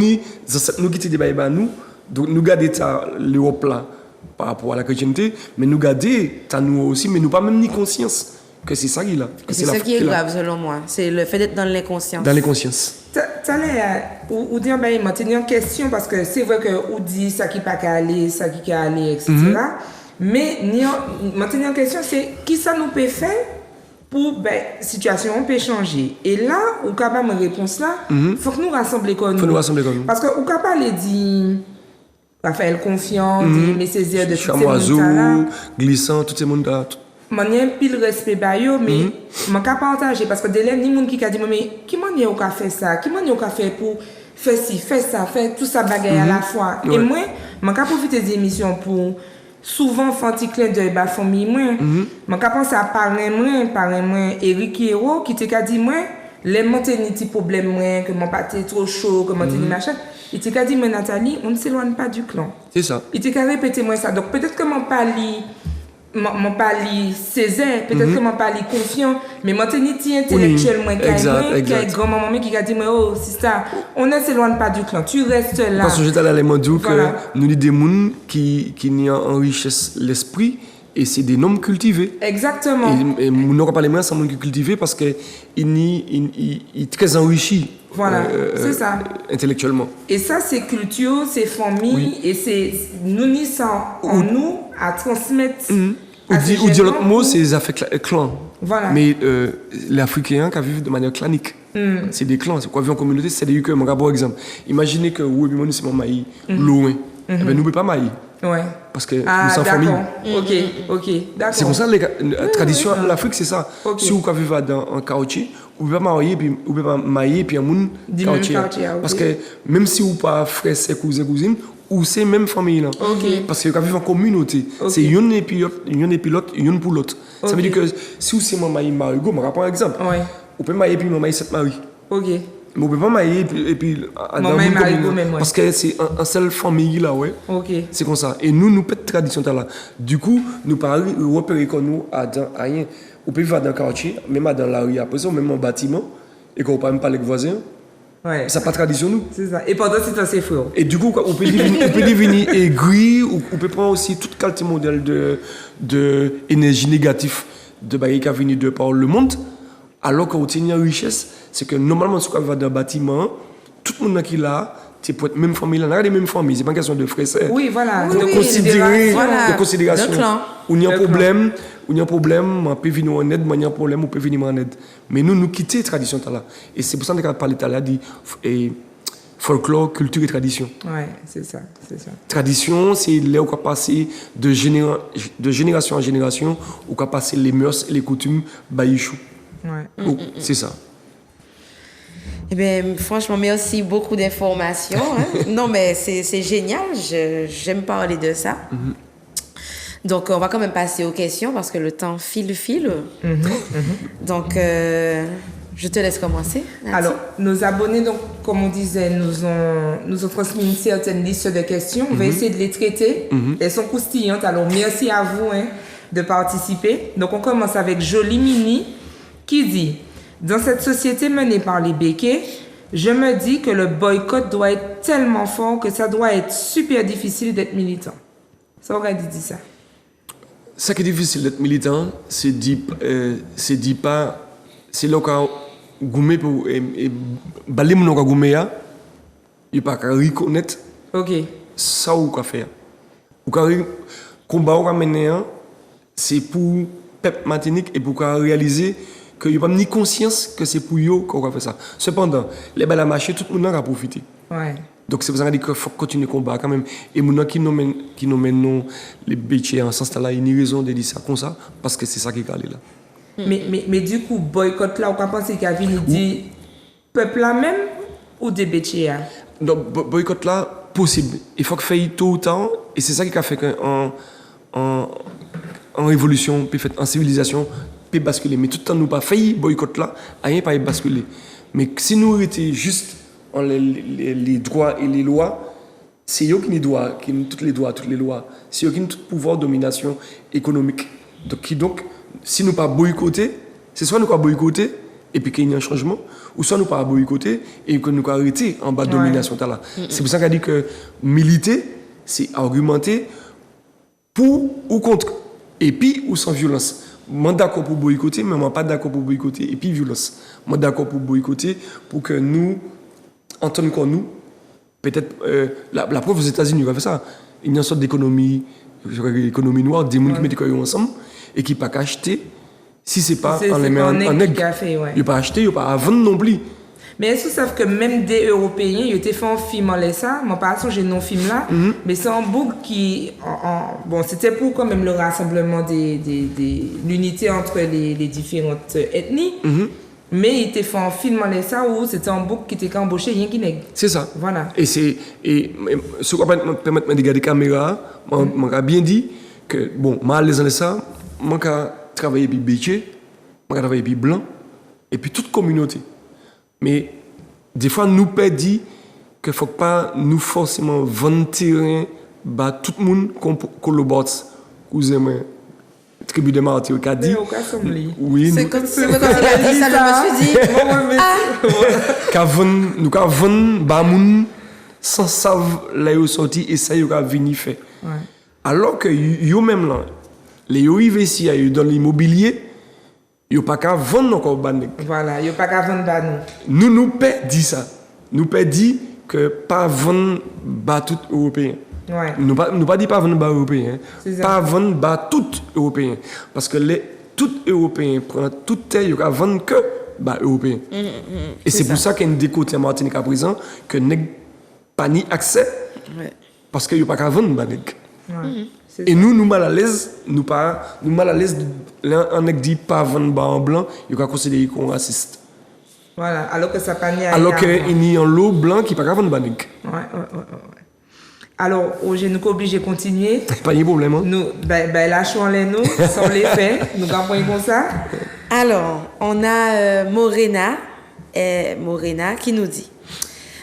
quittons des bails, nous, donc nous gardons l'Europe là par rapport à la chrétienté, mais nous gardons nous aussi, mais nous pas même ni conscience que c'est ça qui est là. que C'est ça qui est là, grave selon moi. C'est le fait d'être dans l'inconscience. dans les consciences. Ou dire, ben, il m'a tenu en question parce que c'est vrai que ou dit ça qui pas qu'à aller, ça qui qu'à aller, etc. Mais m'a tenu en question, c'est qui ça nous peut faire pour, ben, situation, on peut changer. Et là, ou capable de réponse là, faut que nous rassembler comme nous. Faut nous rassembler comme nous. Parce que ou capable de dire, Raphaël Confiant, dire, mais Césaire de toutes ces Chamoiseau, là. glissant, tout ce monde là. Moi, j'ai un pile respect ba yo, mais je ne partager parce que de là, ni monde qui a dit, mais qui m'a au café ça, qui m'a au café pour faire ci, faire ça, faire tout ça bagaille à la fois. Ouais. Et moi, je profiter des émissions pour souvent faire un petit clin d'œil à la famille. Je pense à parrain moi, Eric Hero, qui t'a dit, moi, les montagnes des problèmes, moi, que mon pâté trop chaud, que mon tenu machin. Il t'a dit, moi, Nathalie, on ne s'éloigne pas du clan. C'est ça. Il t'a répété moi ça. Donc peut-être que mon pali Césaire, peut-être que mon pali confiant, mais mon teniti intellectuellement qui a grand maman qui a dit moi oh c'est ça, on ne s'éloigne pas du clan, tu restes là. Parce que j'étais à l'élément dire Voilà. que nous sommes des gens qui enrichissent l'esprit et c'est des noms cultivés. Exactement. Et nous n'aurons pas les moyens sans monde qui cultivé parce qu'il est très enrichi. Voilà, c'est ça. Intellectuellement. Et ça c'est culture, c'est famille et c'est nous n'y sommes en nous à transmettre. à ces Ou dire l'autre jeunes mot, gens. c'est les affaires clan. Voilà. Mais les Africains qui vivent de manière clanique, c'est des clans. C'est quoi vivre en communauté, c'est-à-dire que, par exemple, imaginez que oui, nous sommes maïs, loin. Eh bien, nous ne pouvons pas maïs. Ouais. Parce que nous Ah sommes famille. d'accord. Ok, d'accord. C'est comme ça, la tradition de l'Afrique, c'est ça. Ok. Si vous vivez en quartier, vous ne pouvez pas marier, puis vous pouvez pas marier, puis un monde Du même quartier. quartier, ok. Parce que même si vous pas frère, c'est cousin, cousine, ou c'est même famille là. Ok. Parce que vous vivez en communauté. Ok. C'est une et puis l'autre, une pour l'autre. Ça Ok. veut dire que si vous c'est mon mari Marigo, je prends un exemple. Ouais. Vous pouvez marier puis mon mari sept mari. Ok. Mais vous pouvez pas marier et puis Mon mari Marigo même, ouais. parce que c'est un seul famille là, ouais. Ok. C'est comme ça. Et nous pas de tradition là. Du coup, nous pas repérer comme nous à rien. Vous pouvez vivre dans le quartier, même dans la rue, après ça, même en bâtiment, et qu'on ne peut même pas avec les voisins. Ouais. Ça n'a pas de tradition, nous. C'est ça. Et pendant ce temps, c'est fou. Et du coup, on peut devenir aigri, ou on peut prendre aussi toute qualité modèle de énergie négative de bagaille qui a venu de par le monde. Alors qu'on tient une richesse, c'est que normalement, si on va dans un bâtiment, tout le monde qui est là, c'est pour être même famille, on a les mêmes familles, c'est pas une question de frères. Oui, voilà. Oui, de oui, considérer, voilà. de considération. De clan. Où il y a un De problème, on peut venir en aide, il y a un problème, on peut venir en aide. Mais nous quittons la tradition là. Et c'est pour ça qu'on a parlé tout à l'heure, dit folklore, culture et tradition. Ouais, c'est ça. Tradition, c'est là où on va passer de génération en génération, où on va passer les mœurs et les coutumes, baïchou. Ouais. Donc, c'est ça. Eh bien, franchement, merci beaucoup d'informations. Hein. Non, mais c'est génial. J'aime parler de ça. Donc, on va quand même passer aux questions parce que le temps file. Donc, je te laisse commencer. Nancy. Alors, nos abonnés, donc, comme on disait, nous ont transmis une certaine liste de questions. On va essayer de les traiter. Elles sont croustillantes. Alors, merci à vous de participer. Donc, on commence avec Jolie Mini qui dit: dans cette société menée par les béquets, je me dis que le boycott doit être tellement fort que ça doit être super difficile d'être militant. Ça aurait dit ça. Ce qui est difficile d'être militant, c'est dit pas, c'est là qu'on goumé pour baler mon ka goumé ya, il pas qu'à reconnaître Ok. ça ou quoi faire. Ou qu'à combat ou mener, c'est pour peuple Martinique et pour qu'à réaliser que il n'y a pas ni conscience que c'est pour eux qu'on va faire ça. Cependant, les balles à marcher, tout le monde a profité. Ouais. Donc c'est pour ça qu'on dit qu'il faut continuer le combat quand même. Et maintenant qui nous mènent les bêtiers en ce sens-là, il y a une raison de dire ça comme ça, parce que c'est ça qui est calé là. Mais du coup, boycott là, on peut penser qu'il y a une dit peuple là même ou des bêtiers? Donc boycott là, possible. Il faut que faille tôt ou tard, et c'est ça qui a fait qu'en révolution, puis en civilisation, peut basculer. Mais tout le temps, nous pas failli boycott là, rien pas basculer. Mais si nous étions juste en les droits et les lois, c'est eux qui ont toutes les lois. C'est eux qui ont tout pouvoir de domination économique. Donc, si nous pas boycotter, c'est soit nous pas boycotter et puis qu'il y a un changement, ou soit nous pas boycotter et que nous pas arrêter en bas de domination. Là. C'est pour ça qu'on dit que militer, c'est argumenter pour ou contre, et puis ou sans violence. Moi d'accord pour boycotter, mais moi pas d'accord pour boycotter et puis violence. Moi d'accord pour boycotter pour que nous, en tant que nous, peut-être la preuve aux États-Unis va faire ça. Il y a une sorte d'économie noire, des gens qui mettent des ensemble et qui ne peuvent pas acheter si c'est pas en les mains en aigle. Ils ne peuvent pas acheter, ils ne peuvent pas vendre non plus. Mais est-ce que vous savez que même des Européens, ils ont fait un film en ça, moi par exemple j'ai non film là, mais c'est un boucle qui, bon c'était pour quand même le rassemblement l'unité entre les différentes ethnies, mais il était fait un film en ça où c'était un boucle qui était embauché rien qui n'est. C'est ça. Voilà. Et ce qui va permettre de regarder la caméra, moi bien dit que bon, moi à l'aise dans ça, moi j'ai travaillé puis bétier, moi j'ai travaillé puis blanc et puis toute communauté. Mais des fois, nous peut dire qu'il ne faut pas nous forcément vendre terrain à tout le monde qu'on collabore. Vous aimez tribu de Martyrs qui a dit. Oui, c'est comme ça, je me suis dit. Nous avons vendu à moun sans savoir là où sorti et ça y a venu faire. Alors que eux-mêmes là, les arrivés ici dans l'immobilier. Il n'y a pas qu'à vendre encore banek. Voilà, il n'y a pas qu'à vendre nous. Nous peut dire ça. Nous peut dire que pas vendre bas tout européen. Ouais. Nous pas dire pas vendre bas européen. Pas vendre bas tout européen. Parce que tout européen prend toute terre, il n'y a qu'à vendre que bas européen. Et c'est pour ça qu'il y a une décote en Martinique à présent que n'a pas ni accès. Parce qu'il n'y a pas qu'à vendre banek. Et nous mal à l'aise, nous mal à l'aise, on a dit pas vendre bas en blanc, il va considérer qu'on raciste. Voilà, alors que ça pas ni à alors qu'il y a un lot blanc qui pas vendre banik. Ouais. Alors, Roger, nous sommes obligés de continuer. Pas de problème. Hein? Nous, lâchons les nous, sans les faits, nous comprenons comme ça. Alors, on a Morena qui nous dit: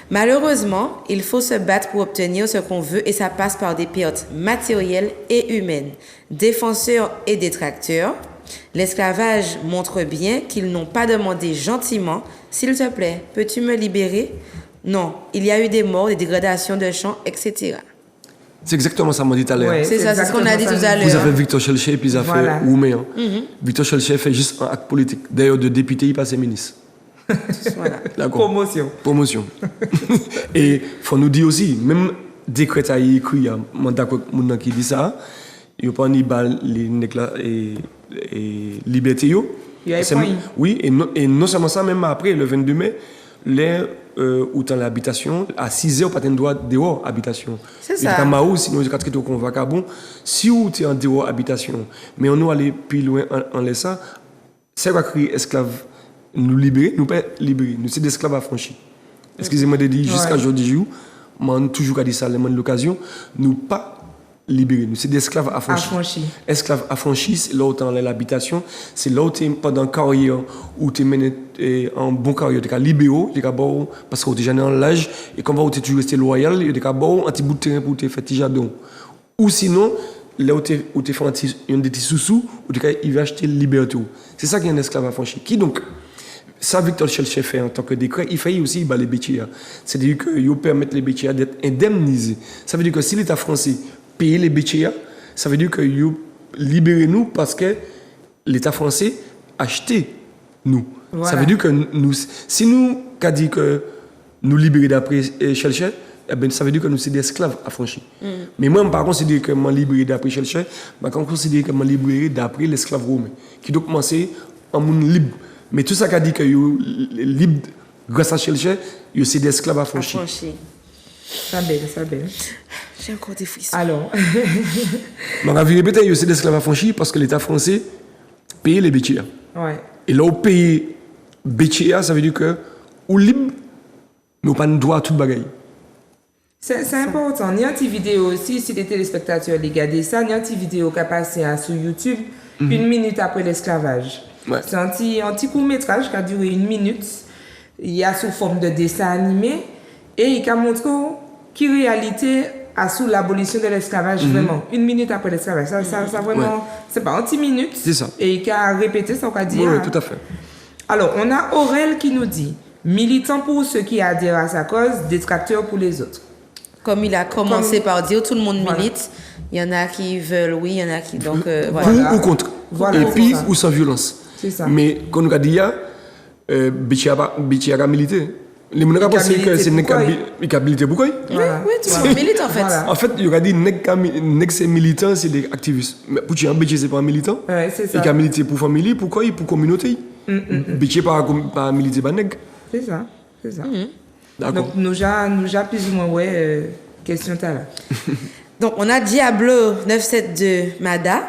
malheureusement, il faut se battre pour obtenir ce qu'on veut et ça passe par des pertes matérielles et humaines. Défenseurs et détracteurs, l'esclavage montre bien qu'ils n'ont pas demandé gentiment « S'il te plaît, peux-tu me libérer ?» Non, il y a eu des morts, des dégradations de champs, etc. C'est exactement ça, m'a dit tout à l'heure. Ouais. C'est ça, c'est ce qu'on a dit tout à Vous l'heure. avez Victor Chelche, puis vous avez Voilà. Ouméan. Victor Chelche fait juste un acte politique. D'ailleurs, de député, il passe ministre. Voilà. D'accord. Promotion. Promotion. Et il faut nous dire aussi, même décret a écrit, il y a un d'accord qui dit ça, il n'y a pas ni bal les et liberté. Il y a un C'est- point. Oui, et non seulement ça, même après, le 22 mai, les où dans l'habitation, à 6 heures, pas de droit dehors habitation. C'est Il y a ça. un maou, sinon il y a traité au convacabon. Si vous êtes en dehors habitation, mais on nous aller plus loin en laissant, c'est quoi crier esclave nous libérer, nous pas libérer, nous c'est des esclaves affranchis. Excusez-moi de dire jusqu'à Ouais. aujourd'hui, on toujours dit ça, l'occasion, nous pas libérer, nous c'est des esclaves affranchis. Affranchis. Esclaves affranchis, c'est là où tu as l'habitation, c'est là où tu es pendant une carrière, où tu es mené en bon carrière, tu es libéré, tu es bon, parce que tu es déjà en l'âge, et comme tu es toujours resté loyal, tu es bon, un petit bout de terrain pour te faire petit jardin. Ou sinon, là où tu fais un petit sous-sous, où tu vas acheter liberté. C'est ça qui est un esclave affranchi. Qui donc, ça Victor Chelche fait en tant que décret, il fait aussi les bétiers. C'est-à-dire qu'il permet les bétiers d'être indemnisés. Ça veut dire que si l'État français paye les bétiers, ça veut dire que libérez nous parce que l'État français acheté nous. Voilà. Ça veut dire que nous, si nous qu'a dit que nous libérer d'après Chelche, eh ben, ça veut dire que nous sommes des esclaves affranchis. Mais moi, par contre, considère que je suis libéré d'après Chelche, je considère que je suis libéré d'après l'esclave romain, qui doit commencer en monde libre. Mais tout ça qu'a dit que vous libre grâce à Chelche, vous c'est des esclaves affranchis. Affranchi. Ça belle, ça belle. J'ai encore des frissons. Alors, Mais on va répéter, vous c'est des esclaves affranchis parce que l'État français paye les bétiers. ouais. Et là, où paye bétiers, ça veut dire que vous libre, mais vous pas le droit à toute bagaille. C'est important. Il y a une petite vidéo aussi, si les téléspectateurs regardent ça, il y a une petite vidéo qui a passé sur YouTube, 1 minute après l'esclavage. Ouais. C'est un petit court-métrage qui a duré 1 minute. Il y a sous forme de dessin animé et il a montré qui réalité a sous l'abolition de l'esclavage vraiment. 1 minute après l'esclavage. Ça vraiment, Ouais. c'est pas un petit minute. C'est ça. Et il a répété ce qu'on a dit. Oui, hein. tout à fait. Alors, on a Aurel qui nous dit militant pour ceux qui adhèrent à sa cause, détracteur pour les autres. Comme il a commencé Comme- par dire, tout le monde Voilà. milite. Il y en a qui veulent, oui, il y en a qui. Donc, Pour voilà. ou contre. Voilà, Et c'est puis, ça. ou sans violence. C'est ça. Mais quand on a dit, Bétier a milité. Les gens ont pensé que milité c'est pourquoi une milité. Pourquoi Voilà. Oui, tout le monde milite en fait. Voilà. En fait, il a dit que c'est militant, c'est des activistes. Mais pour un Bétier, c'est pas un militant. Ouais, c'est ça. Il a milité pour famille, pourquoi pour communauté. Bétier pas milité pour nègre. C'est ça. C'est ça. D'accord. Donc, nous avons plus ou moins, ouais, question t'as là. Donc, on a Diablo 972 Mada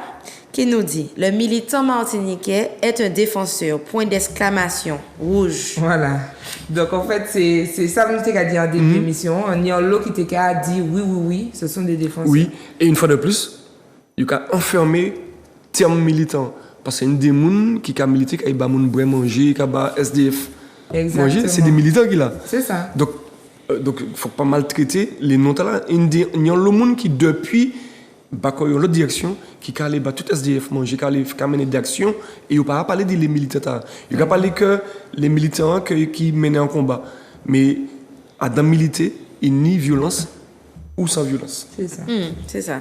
qui nous dit le militant martiniquais est un défenseur. Point d'exclamation rouge. Voilà. Donc, en fait, c'est ça que nous t'ai dit en début d'émission. Il y a l'autre qui t'a dit oui, ce sont des défenseurs. Oui, et une fois de plus, il a enfermé terme militant. Parce que c'est une des gens qui a milité, qui a des gens manger, qui a SDF Exactement. manger, c'est des militants qu'il a. C'est ça. Donc, il ne faut pas maltraiter les non-talents. Il y a le monde qui, depuis, l'autre direction, qui a allé tout SDF manger, qui a mené des actions, et il n'a pas parlé des militants. Il n'a pas parlé que les militants qui menaient un combat. Mais, à dans militer, il n'y a ni violence ou sans violence. C'est ça. C'est ça.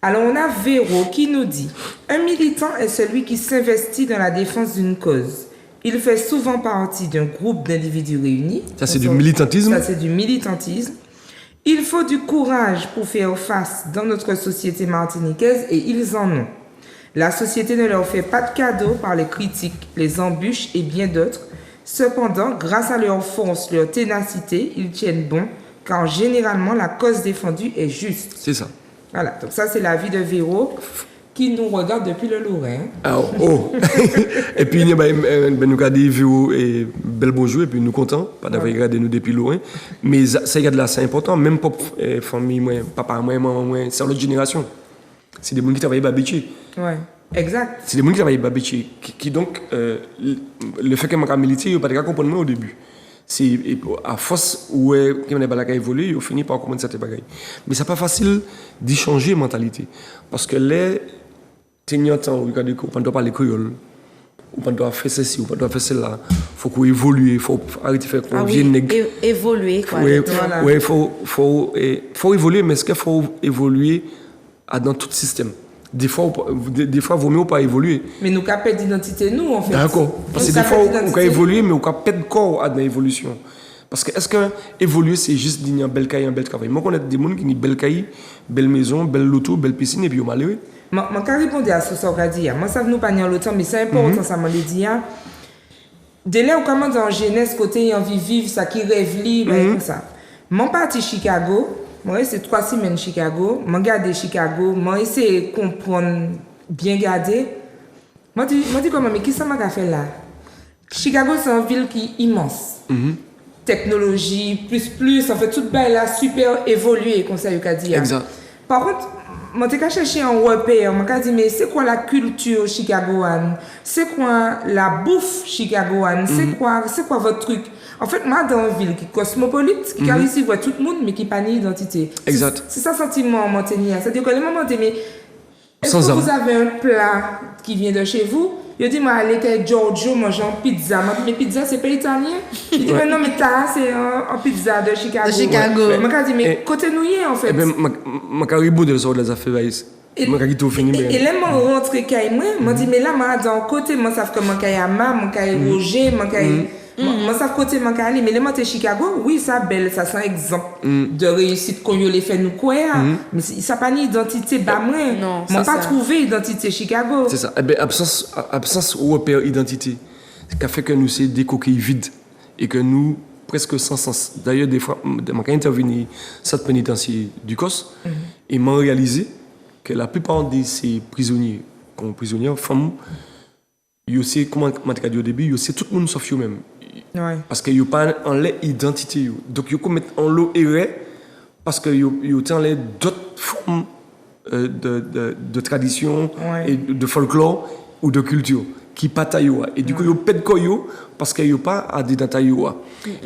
Alors, on a Véro qui nous dit un militant est celui qui s'investit dans la défense d'une cause. Il fait souvent partie d'un groupe d'individus réunis. Ça, c'est du militantisme. Ça, c'est du militantisme. Il faut du courage pour faire face dans notre société martiniquaise et ils en ont. La société ne leur fait pas de cadeaux par les critiques, les embûches et bien d'autres. Cependant, grâce à leur force, leur ténacité, ils tiennent bon car généralement la cause défendue est juste. C'est ça. Voilà, donc ça c'est l'avis de Véro qui nous regarde depuis le Lorrain. Alors, oh. Et puis, nous avons regardé vidéo et bel bonjour, et puis nous contents, pas d'avoir regardé nous depuis loin. Mais ça, il y a de là, c'est important, même pour famille, moi, papa, moi, maman, moi, c'est l'autre génération. C'est des gens qui travaillent à Babéché. Ouais, exact. C'est des gens qui travaillent à Babéché. Qui donc, le fait que je milité, ils n'ont pas comprendre moi au début. C'est à force où on n'a pas évolué, ils ont fini par comprendre cette bagaille. Mais c'est pas facile d'y changer mentalité. Parce que les temps, regardez, on ne doit pas parler créole. ou pas doit faire ceci, ou pas doit faire cela. Faut qu'on évolue, faut arrêter de faire qu'on vienne évoluer quoi. Ouais, faut évoluer, mais est-ce qu'il faut évoluer dans tout système? Des fois, vaut mieux pas évoluer. Mais nous avons perdre d'identité, nous, en fait. D'accord. Parce que des fois, on peut évoluer, mais on peut perdre corps dans l'évolution. Parce que est-ce que évoluer, c'est juste dire un bel cahier, un bel travail? Moi, je connais des gens qui disent bel cahier, belle maison, belle loto, belle piscine, et puis ils sont malheureux. Je vais répondre à ce que ça dit. Moi, ça ne nous pas le temps, mais c'est important, ça m'a dit. Dès là, on commence en jeunesse, côté en vivre, ça qui rêve libre, comme ça. Mon parti Chicago, moi, c'est 3 semaines Chicago. Je regarde Chicago, je essaie de comprendre, bien garder. Je dis comment, mais qu'est-ce que ça m'a fait là? Chicago, c'est une ville qui est immense. Technologie, plus, en fait, tout le là super évolué, comme ça, je dire. Exact. Par contre, je suis cherché un repère, je me dit, mais c'est quoi la culture chicagoane? C'est quoi la bouffe chicagoane? C'est quoi votre truc? En fait, moi, dans une ville qui est cosmopolite, qui réussit à voir tout le monde, mais qui n'a pas d'identité. Exact. C'est ça le sentiment en Monténia. C'est-à-dire que le moment où est-ce que vous avez un plat qui vient de chez vous? Je dis, moi, allez, que Giorgio mange en pizza. Je dis, mais pizza, c'est pas italien. Il dit, mais non, mais ça, c'est un pizza de Chicago. De Chicago. Je me dis, mais côté nous y est, en fait. Eh bien, je caribou de ça, les affaires. Et là, je rentre à moi, je dis, mais là, je dans côté, je sais que je suis Ama, je suis Roger, je sais côté, je suis allé. Mais là, je suis Chicago, oui, ça belle, ça c'est un exemple de réussite qu'on a fait nous quoi. Mais ça n'a pas d'identité, bah moi. Non, je n'ai pas trouvé identité Chicago. C'est ça. Eh bien, absence repère identité, ce qui a fait que nous sommes des coquilles vides et que nous, presque sans sens. D'ailleurs, des fois, je intervenu cette pénitentiaire du COS et m'a réalisé que la plupart de ces prisonniers, comme prisonniers, femmes, ils savent, comment je dit au début, ils savent tout le monde sauf eux-mêmes. Ouais. Parce qu'ils n'ont pas en leur identité. Donc, ils commettent en l'eau erreur parce qu'ils ont d'autres formes de tradition et de folklore ou de culture qui ne sont pas. Et du coup, ils ont pas de koyo parce qu'ils n'ont pas à des datas. Là,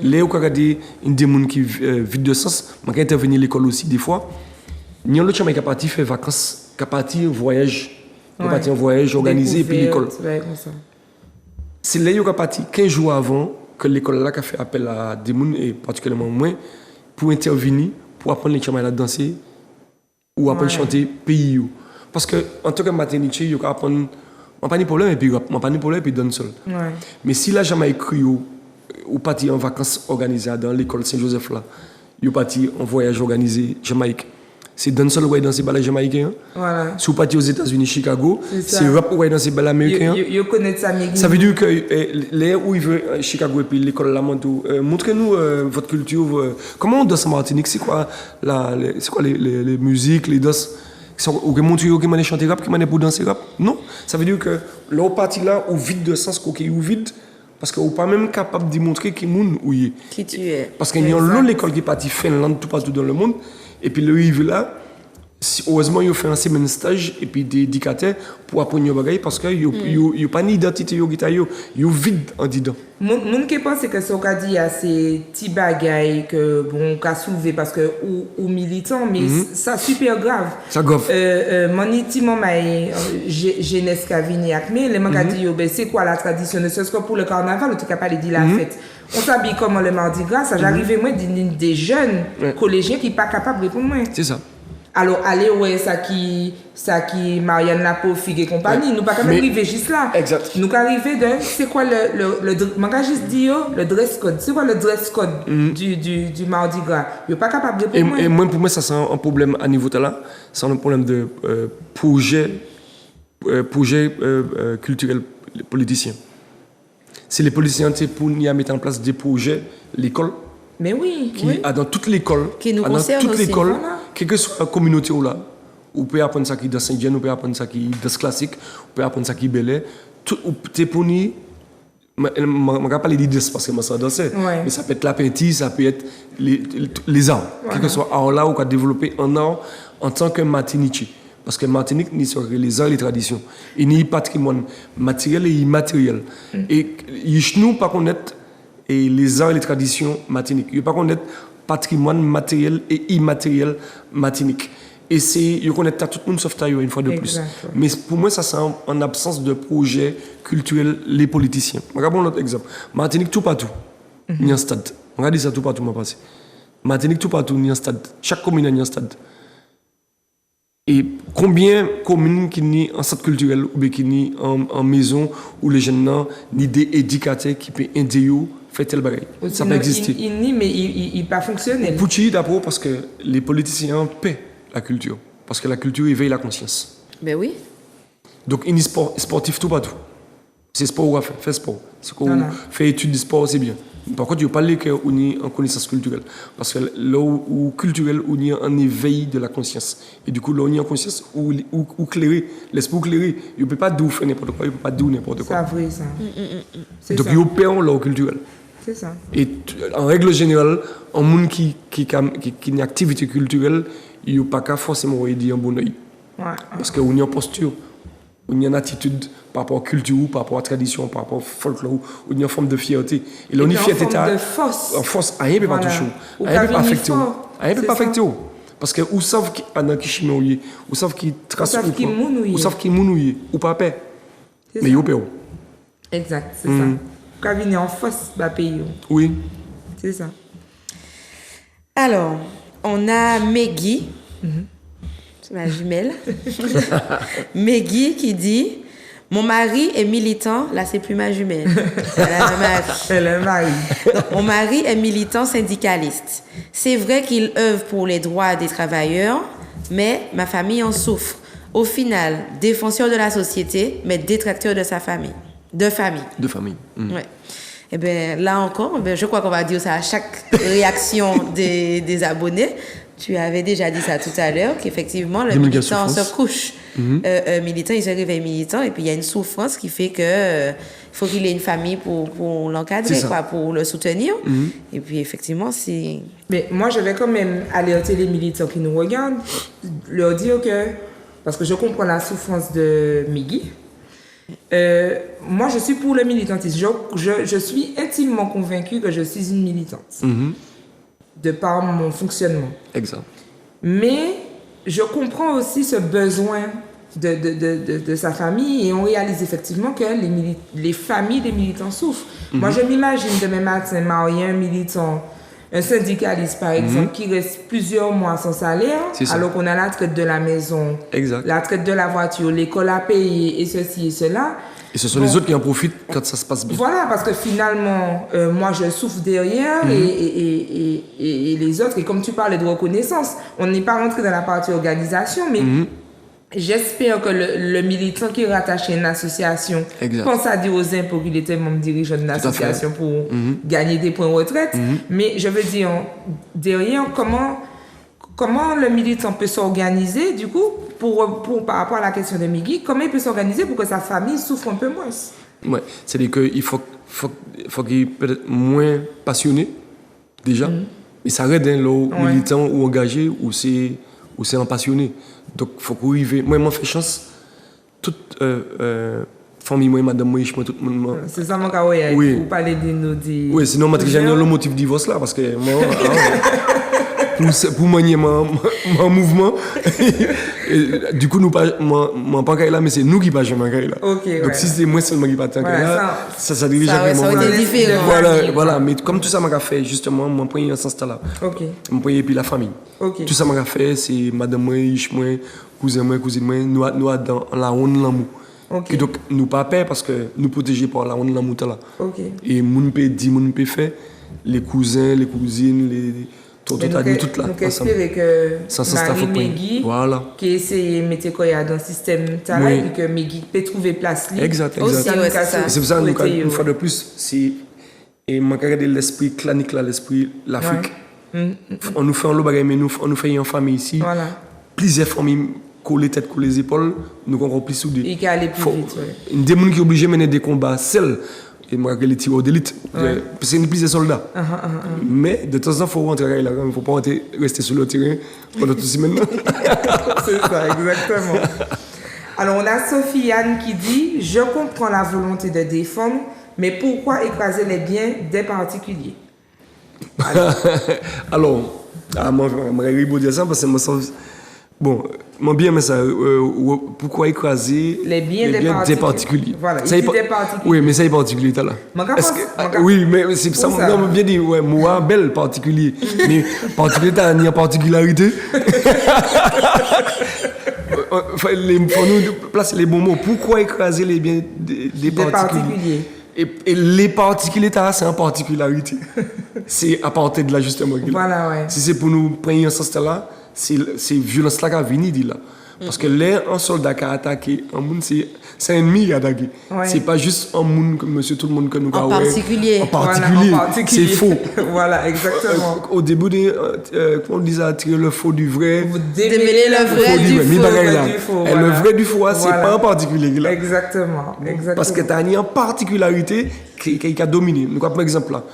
ils ont regardé des gens qui vivent de sens. Je vais intervenir à l'école aussi des fois. Nous avons l'autre qui est parti faire vacances, qui est parti en voyage. Qui est parti en voyage organisé puis l'école. C'est là qu'il est parti 15 jours avant que l'école là a fait appel à des gens, et particulièrement moi, pour intervenir, pour apprendre les chamaïs à danser ou apprendre à chanter pays. Parce que en tant que maternité, il y a apprendre, pas de problème et puis rap, pas de problème et puis donne seul. Mais si la Jamaïque ou parti en vacances organisées dans l'école Saint-Joseph là, il est parti en voyage organisé Jamaïque. C'est dans seul ouais dans ces balles jamaïcains. Voilà. Si vous partez aux États-Unis, Chicago, c'est rap ouais dans ces balles américains. Ils connaissent ça. Ça veut dire que les où il veut Chicago et puis l'école là montrez-nous votre culture. Comment on danse en Martinique? C'est quoi les musiques, les danses? Ou que montrez qui m'a chanter rap, qui m'a pour danser rap? Non. Ça veut dire que leur partie là au vide de sens qui ou vide. Parce que vous n'êtes pas même capable de montrer qui tu es. Parce qu'il y a l'école qui est partie Finlande tout partout dans le monde. Et puis le rive là, heureusement, il a fait un semaine stage et puis des éducateurs pour apprendre les bagages parce qu'il n'y a pas d'identité, il est vide en dedans. Mon qui pense que ce qu'on dit à ces petits bagages que bon qu'a soulevé parce que ou militant mais ça super grave. Ça grave. Mon intimement jeunesse qui vient avec mais les m'a dit ben c'est quoi la tradition ne serait-ce que pour le carnaval ou tu capable de dire la fête. On s'habille comme le mardi gras, ça j'arrivais moi des jeunes collégiens qui pas capables de répondre moi. C'est ça. Alors, allez, ouais, ça qui Marianne Lapo, Figue et compagnie, nous pas arriver juste là. Exact. Nous arriver de, c'est quoi le dress code? C'est quoi le dress code du Mardi Gras? Vous pas capable de répondre. Et moi, pour moi, ça c'est un problème à niveau de là. C'est un problème de projet culturel politicien. C'est les politiciens pour y mettre en place des projets, l'école. Mais oui. Dans toute l'école. Qui nous concerne dans toute aussi. l'école. Quelle que soit la communauté où là, vous pouvez apprendre ça qui est dans Saint-Jean, vous pouvez apprendre ça qui est dans classique, vous pouvez apprendre ça qui est belé. Tout, t'es pour nous, je ne vais pas parler d'idées parce que moi ça danser, mais ça peut être la peinture, ça peut être les arts. Quel que soit art là, ou qu'on développer un art en tant que Martinique. Parce que Martinique, ni sur les arts et les traditions. Il y a patrimoine matériel et immatériel. Et nous, pas connaître les arts et les traditions Martinique. Il ne pas connaître patrimoine matériel et immatériel Martinique. Et ils connaissent tout le monde sauf Taïwan, une fois de plus. Exact. Mais pour moi, ça, c'est en absence de projet culturel, les politiciens. Regardons l'autre exemple. Martinique, tout partout, il y a un stade. Regardez ça tout partout, m'a passé. Martinique, tout partout, il y a un stade. Chaque commune, il y a un stade. Et combien de communes qui n'y en stade culturel ou bien qui n'y en maison où les jeunes n'ont ni des éducateurs qui peuvent aider faire tel bagage. Ça peut exister. Il nie, mais il pas fonctionnel. Pour qui d'abord parce que les politiciens paient la culture. Parce que la culture éveille la conscience. Ben oui. Donc, il y a sportif tout partout. C'est sport ou à faire, faire sport. C'est qu'on Voilà. fait études de sport, c'est bien. Par contre, il ne faut pas parler qu'on est en connaissance culturelle. Parce que là où culturel, on est en éveil de la conscience. Et du coup, là, on est en conscience ou clairer, l'esprit clairer. Il ne peut pas dire faire n'importe quoi, il ne peut pas dire n'importe C'est quoi. vrai, ça. C'est Donc, ça. il perd là culturel. C'est ça. Et en règle générale, un monde qui a une activité culturelle, il n'y a pas qu'à forcément dire un bon oeil. Ouais. Parce qu'on est en posture, on est en attitude par rapport à la culture, par rapport à la tradition, par rapport au folklore, on est en forme de fierté. Et là, on est puis en fierté. forme de force. En force, rien ne peut pas Voilà. toucher. Ou Rien ne peut pas pas affecter. venir fort. Rien ne peut C'est pas ça. affecter. Parce que ou savent qui pendant qui chimé ou savent qui trace savent qui mounouillé. ou savent qui mounouillé ou pas paix. C'est Mais ça. ils paient. Exact, c'est ça. Quand venir en force, bah payer. Oui. C'est ça. Alors, on a Meggy, c'est ma jumelle. Meggy qui dit mon mari est militant, là c'est plus ma jumelle. Elle a un mari. Elle est mariée. Donc, mon mari est militant syndicaliste. C'est vrai qu'il œuvre pour les droits des travailleurs, mais ma famille en souffre. Au final, défenseur de la société, mais détracteur de sa famille. De famille. De famille. Ouais. Eh bien, là encore, je crois qu'on va dire ça à chaque réaction des abonnés. Tu avais déjà dit ça tout à l'heure, qu'effectivement, le Des méga militant se souffrances. couche militant, il se réveille militant, et puis il y a une souffrance qui fait que il faut qu'il ait une famille pour l'encadrer, C'est ça. quoi, pour le soutenir. Et puis, effectivement, c'est... Mais moi, je vais quand même alerter les militants qui nous regardent, leur dire que, parce que je comprends la souffrance de Miggy, moi, je suis pour le militantisme. Je suis intimement convaincue que je suis une militante, de par mon fonctionnement. Exact. Mais je comprends aussi ce besoin de sa famille et on réalise effectivement que les familles des militants souffrent. Moi, je m'imagine demain matin marier un militant, un syndicaliste par exemple, qui reste plusieurs mois sans salaire, C'est ça. alors qu'on a la traite de la maison, Exact. la traite de la voiture, l'école à payer et ceci et cela. Et ce sont Bon. les autres qui en profitent quand ça se passe bien. Voilà, parce que finalement, moi, je souffre derrière et les autres. Et comme tu parlais de reconnaissance, on n'est pas rentré dans la partie organisation, mais j'espère que le militant qui est rattaché à une association Exact. pense à dire aux impôts qu'il était membre dirigeant d'une à fait. association pour gagner des points retraite. Mais je veux dire, derrière, comment le militant peut s'organiser, du coup, par rapport à la question de Miggy, comment il peut s'organiser pour que sa famille souffre un peu moins? Ouais. C'est-à-dire qu'il faut qu'il peut être moins passionné, déjà. Mais ça aide, hein, là, militant ou engagé, ou c'est un passionné. Donc, il faut qu'on arrive. Moi, je fais chance. Toute famille, moi, madame, moi, tout le monde. C'est ça mon cas, oui. Oui. Pour parler de nos dits. Oui, sinon, je vais le motif de divorce là, parce que moi, pour manier mon mouvement, et, du coup, moi, pas là, mais c'est nous qui pas jamais là. Ok, Donc, ouais. si c'est moi seulement qui pas tant Voilà, là, ça dirige Ça, ouais, ça aurait été différent. Voilà, mais comme tout ça m'a fait, justement, mon premier en ce stade-là. Ok. Mon premier, et puis la famille. Ok. Tout ça m'a fait, c'est madame, moi, cousine, moi, nous, dans la honte, l'amour. Ok. Et donc, nous pas peur parce que nous protéger par la honte, l'amour, là. Ok. Et moun peut dire, moun peut faire, les cousins, les cousines, les tonton, toutes là. Donc, espérer que Ça staff au point. Maggie, Voilà. qui essaie de mettre quoi dans le système talent, et que Maggie peut trouver place libre. Exact, Aussi, exact. ouais, c'est ça. Et c'est pour ça, nous, Souhaiter, une fois de plus, c'est. Et moi, quand l'esprit clanique là, l'esprit, l'Afrique, on nous fait un lot de bagages, mais on nous fait en famille ici. Voilà. Plusieurs familles collées tête, collées les épaules, nous encore plus soudés. Et qui aller plus vite, ouais. Une des gens qui est obligé de mener des combats seuls. Et moi, les tireurs d'élite. Parce qu'il y a plusieurs soldats. Mais de temps en temps, il faut rentrer là. Il ne faut pas rester sur le terrain pendant toute semaine. C'est ça, exactement. Alors, on a Sofiane qui dit « Je comprends la volonté de défendre, mais pourquoi écraser les biens des particuliers ?» Alors, moi, je vais dire ça parce que moi, Bon, moi bien mais ça pourquoi écraser Les biens des particuliers. Voilà, ça ici des particuliers. Oui, mais ça est particulier là. Oui, mais c'est ça non bien dit ouais, moi belle particulier. Mais particulier t'as une particularité. Faut nous placer les bons mots. Pourquoi écraser les biens des particuliers? Et les particuliers, c'est en particularité. C'est à partir de là, justement. Voilà, ouais. Si c'est pour nous prendre un sens là, c'est violence là qui a venu dit là. Parce que là, un soldat qui a attaqué, un monde, c'est un ennemi qui a attaqué. Ouais. C'est pas juste un monde comme monsieur tout le monde que nous avons. En particulier. En particulier. Voilà, c'est faux. Voilà, exactement. Au début, on disait tirer le faux du vrai. Vous démêlez le vrai du faux. Et le vrai du faux, c'est pas en particulier. Là. Exactement. Parce que tu as une particularité qui a dominé. Nous, par exemple, là,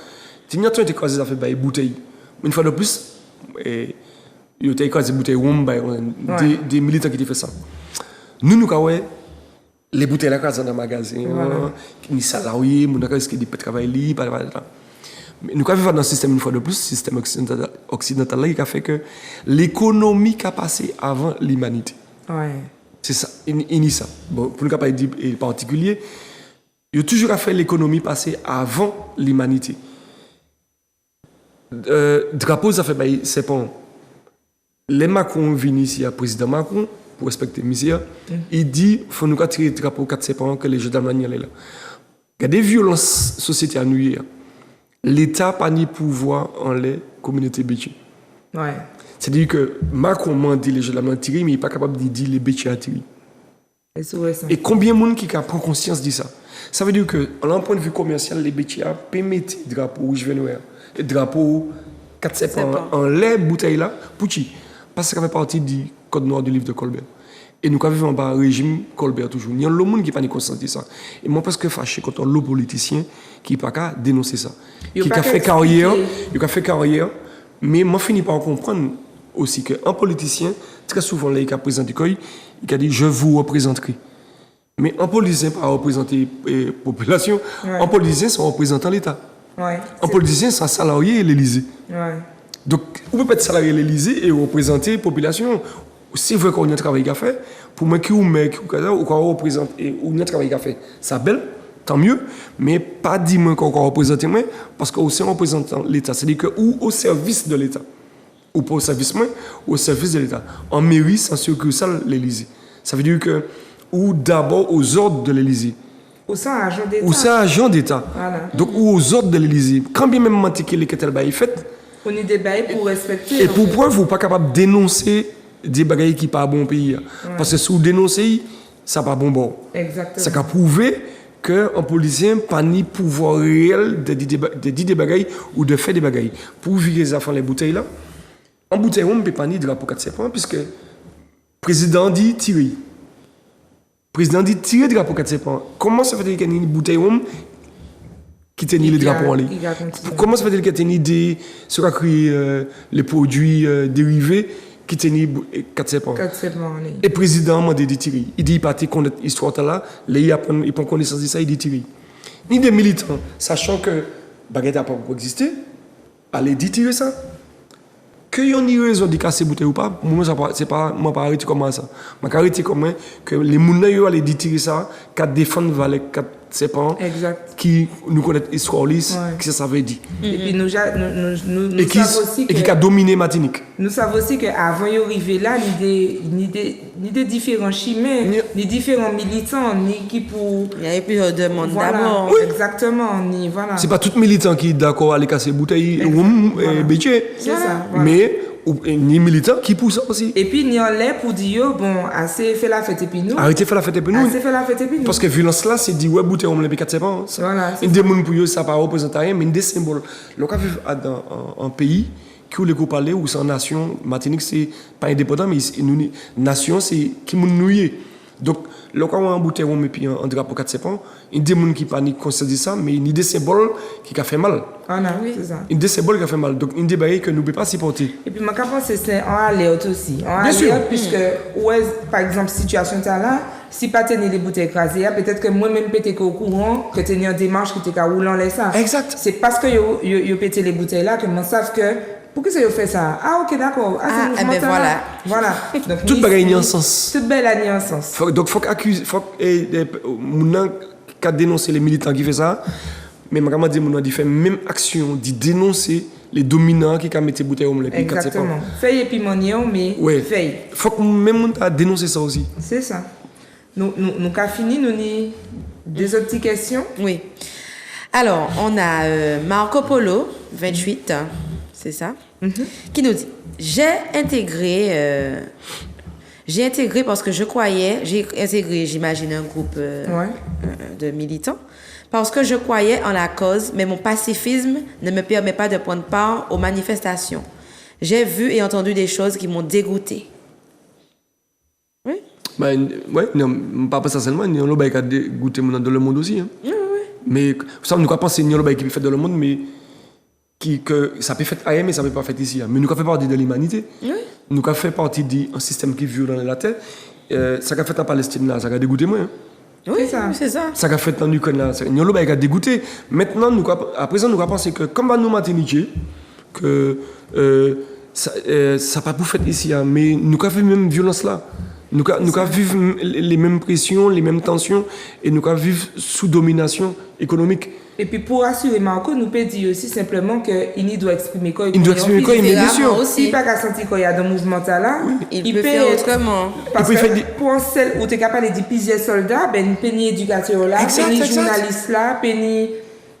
tu as été croisé, ça fait des bouteilles. Une fois de plus, il y a des bouteilles des militants qui ont fait ça. Nous avons les bouteilles là dans le magasin, les salariés, nous avons des travail mais nous avons dans le système une fois de plus, le système occidental qui a fait que l'économie a passé avant l'humanité. Ouais. C'est ça, ça. Bon, pour nous pas dire particulier, il a toujours fait l'économie passer avant l'humanité. Drapeau, ça fait c'est pas. Les Macron viennent ici, à président Macron, pour respecter monsieur, il dit qu'il faut nous tirer le drapeau 4 septembre que les jeux d'Allemagne là. Il y a des violences sociétés à nous. L'État n'a pas ni pouvoir en les communautés bêtises. Ouais. C'est-à-dire que Macron m'a dit les jeux d'Allemagne tirés, mais il n'est pas capable de dire les bêtises à tirer. Et combien de monde qui a pris conscience de ça? Ça veut dire que, d'un point de vue commercial, les bêtises permettent le drapeau rouge vert, le drapeau 4 septembre en les bouteilles là, pour qui? Parce que ça fait partie du code noir du livre de Colbert. Et nous vivons dans un régime Colbert toujours. Il y a le monde qui n'a pas conscience de ça. Et moi, parce que fâché contre le politicien qui n'a pas qu'à dénoncer ça. Qui a fait carrière, mais moi, je finis par comprendre aussi qu'un politicien, très souvent, là, il a présenté, il a dit « je vous représenterai ». Mais un politicien pas représenter la population, un politicien, c'est représentant l'État. Ouais, un politicien, c'est un salarié à l'Élysée. Ouais. Donc, on peut pas être salarié à l'Élysée et représenter la population. C'est vrai qu'on a un travail à faire. Pour moi, qui ou qu'on représente et on a un travail à faire, ça belle, tant mieux. Mais pas dire qu'on représente moi, parce que c'est représentant l'État. C'est-à-dire que ou au service de l'État, ou pas au service moi, ou au service de l'État. En mairie, c'est succursale l'Élysée. Ça veut dire que ou d'abord aux ordres de l'Élysée. Ou ça agent d'État. Ou ça agent d'État. Voilà. Donc ou aux ordres de l'Élysée. Quand bien même mantiquer les qu'elle est faite. On y débat pour respecter. Et pour preuve, vous n'êtes pas capable de dénoncer des bagailles qui ne sont pas bon pays. Ouais. Parce que si vous dénoncez, ça n'est pas bon bord. Exactement. Ça a prouvé qu'un policier n'a pas ni pouvoir réel de dire des bagailles ou de faire des bagailles. Pour virer les affaires, les bouteilles là, en bouteille, on ne peut pas ni drapeau 4 septembre, puisque le président dit tirer. Le président dit tirer le drapeau 4 septembre. Comment ça fait qu'il y a une bouteille qui tenait le drapeau en ligne? Comment ça fait qu'il y a une idée sur les produits dérivés qui tenaient 4 septembre? Et le président m'a dit de tirer. Il dit qu'il partait contre l'histoire là, il prend connaissance de ça, il dit tirer. Ni des militants, sachant que baguette n'a pas existé, allez dire tirer ça. Que y a une raison de casser bouteille ou pas, moi c'est pas moi pas arrêter comment ça. Moi arrêter comment que les moun yo aller dire tirer ça, qu'à défendre valet 4 septembre qui nous connaît l'histoire lisse, que ça veut dire. Et puis nous savons aussi que et qui a dominé Martinique. Nous savons aussi que avant y arriver là, ni des différents chimères, ni différents militants, ni qui pour il y avait plusieurs demandes d'abord. Oui. Exactement, ni voilà. C'est pas tout militant qui est d'accord à aller casser bouteille et bétier. C'est ça. Voilà. Mais ni militant qui pousse ça aussi. Et puis, ni en l'air pour dire, bon, assez fait la fête et puis nous. Arrêtez de faire la fête et puis nous. Assez fait la fête et puis nous. Parce que violence là, c'est dit, ouais, bouteille, on me l'a 4 septembre. Voilà. Une des gens pour eux, ça ne représente rien, mais une des symboles. Le cas vivre dans un pays qui, où les parler, où c'est une nation, Martinique, c'est pas indépendant, mais une nation, c'est qui nous nouille. Donc, le cas où on a un bouteille, on met un drapeau 4 septembre, une des gens qui paniquent conscient de ça, mais une des symboles qui a fait mal. Ah non, oui, c'est ça. Une des symboles qui a fait mal. Donc, une des bagailles que nous ne pouvons pas supporter. Et puis, je pense que c'est en alerte aussi. En alerte, puisque, par exemple, situation là, si pas tenir les bouteilles écrasées, peut-être que moi-même, peut-être au courant, que tenir une démarche qui était roulant les ça. Exact. C'est parce que yo pété les bouteilles là que moi savent que pourquoi ça fait ça? Ah, ok, d'accord. Ah, Ah, c'est eh ben mouvement voilà. Voilà. Donc, Toute bagaille n'y a un sens. Toute belle a un sens. Donc, faut accuser, faut moun qui a dénoncé les militants qui fait ça, mais je dis moun qui fait même action, de dénoncer les dominants qui ont mis des bouteilles au monde. Exactement. Feuille et puis mignon, mais Ouais. feuille. Faut que même moun a dénoncé ça aussi. C'est ça. Nous avons fini, nous avons des autres petites questions. Oui. Alors, on a Marco Polo, 28, c'est ça, qui nous dit j'ai intégré parce que je croyais, j'ai intégré, j'imagine, un groupe de militants, parce que je croyais en la cause, mais mon pacifisme ne me permet pas de prendre part aux manifestations. J'ai vu et entendu des choses qui m'ont dégoûté. Oui. Ben, ouais, non, pas seulement, il y a un qui a dégoûté dans le monde aussi. Hein. Mais ça, nous avons pensé qu'il y a un qui peut faire dans le monde, mais que ça peut faire ailleurs, mais ça ne peut pas faire ici. Mais nous avons fait partie de l'humanité. Oui. Nous avons fait partie d'un système qui vit dans la terre. Ça a fait en Palestine, là, ça a dégoûté moi. Hein. Oui, c'est ça. Ça a fait en Ukraine, là, il y a un qui a dégoûté. Maintenant, à présent, nous avons pensé que, comme nous Martinique, que ça n'a pas pu faire ici, hein, mais nous avons fait même violence là. Nous avons vivre les mêmes pressions, les mêmes tensions, et nous avons vivre sous domination économique. Et puis pour assurer Marco, nous peut dire aussi simplement qu'il doit exprimer quoi. Il doit exprimer quoi, mais bien sûr. S'il n'a pas sentir qu'il y a dans le mouvement là, il peut faire autrement. Parce que pour celle où tu es capable de dire plusieurs soldats, ben une pénie éducateur là, pénie journaliste là, pénie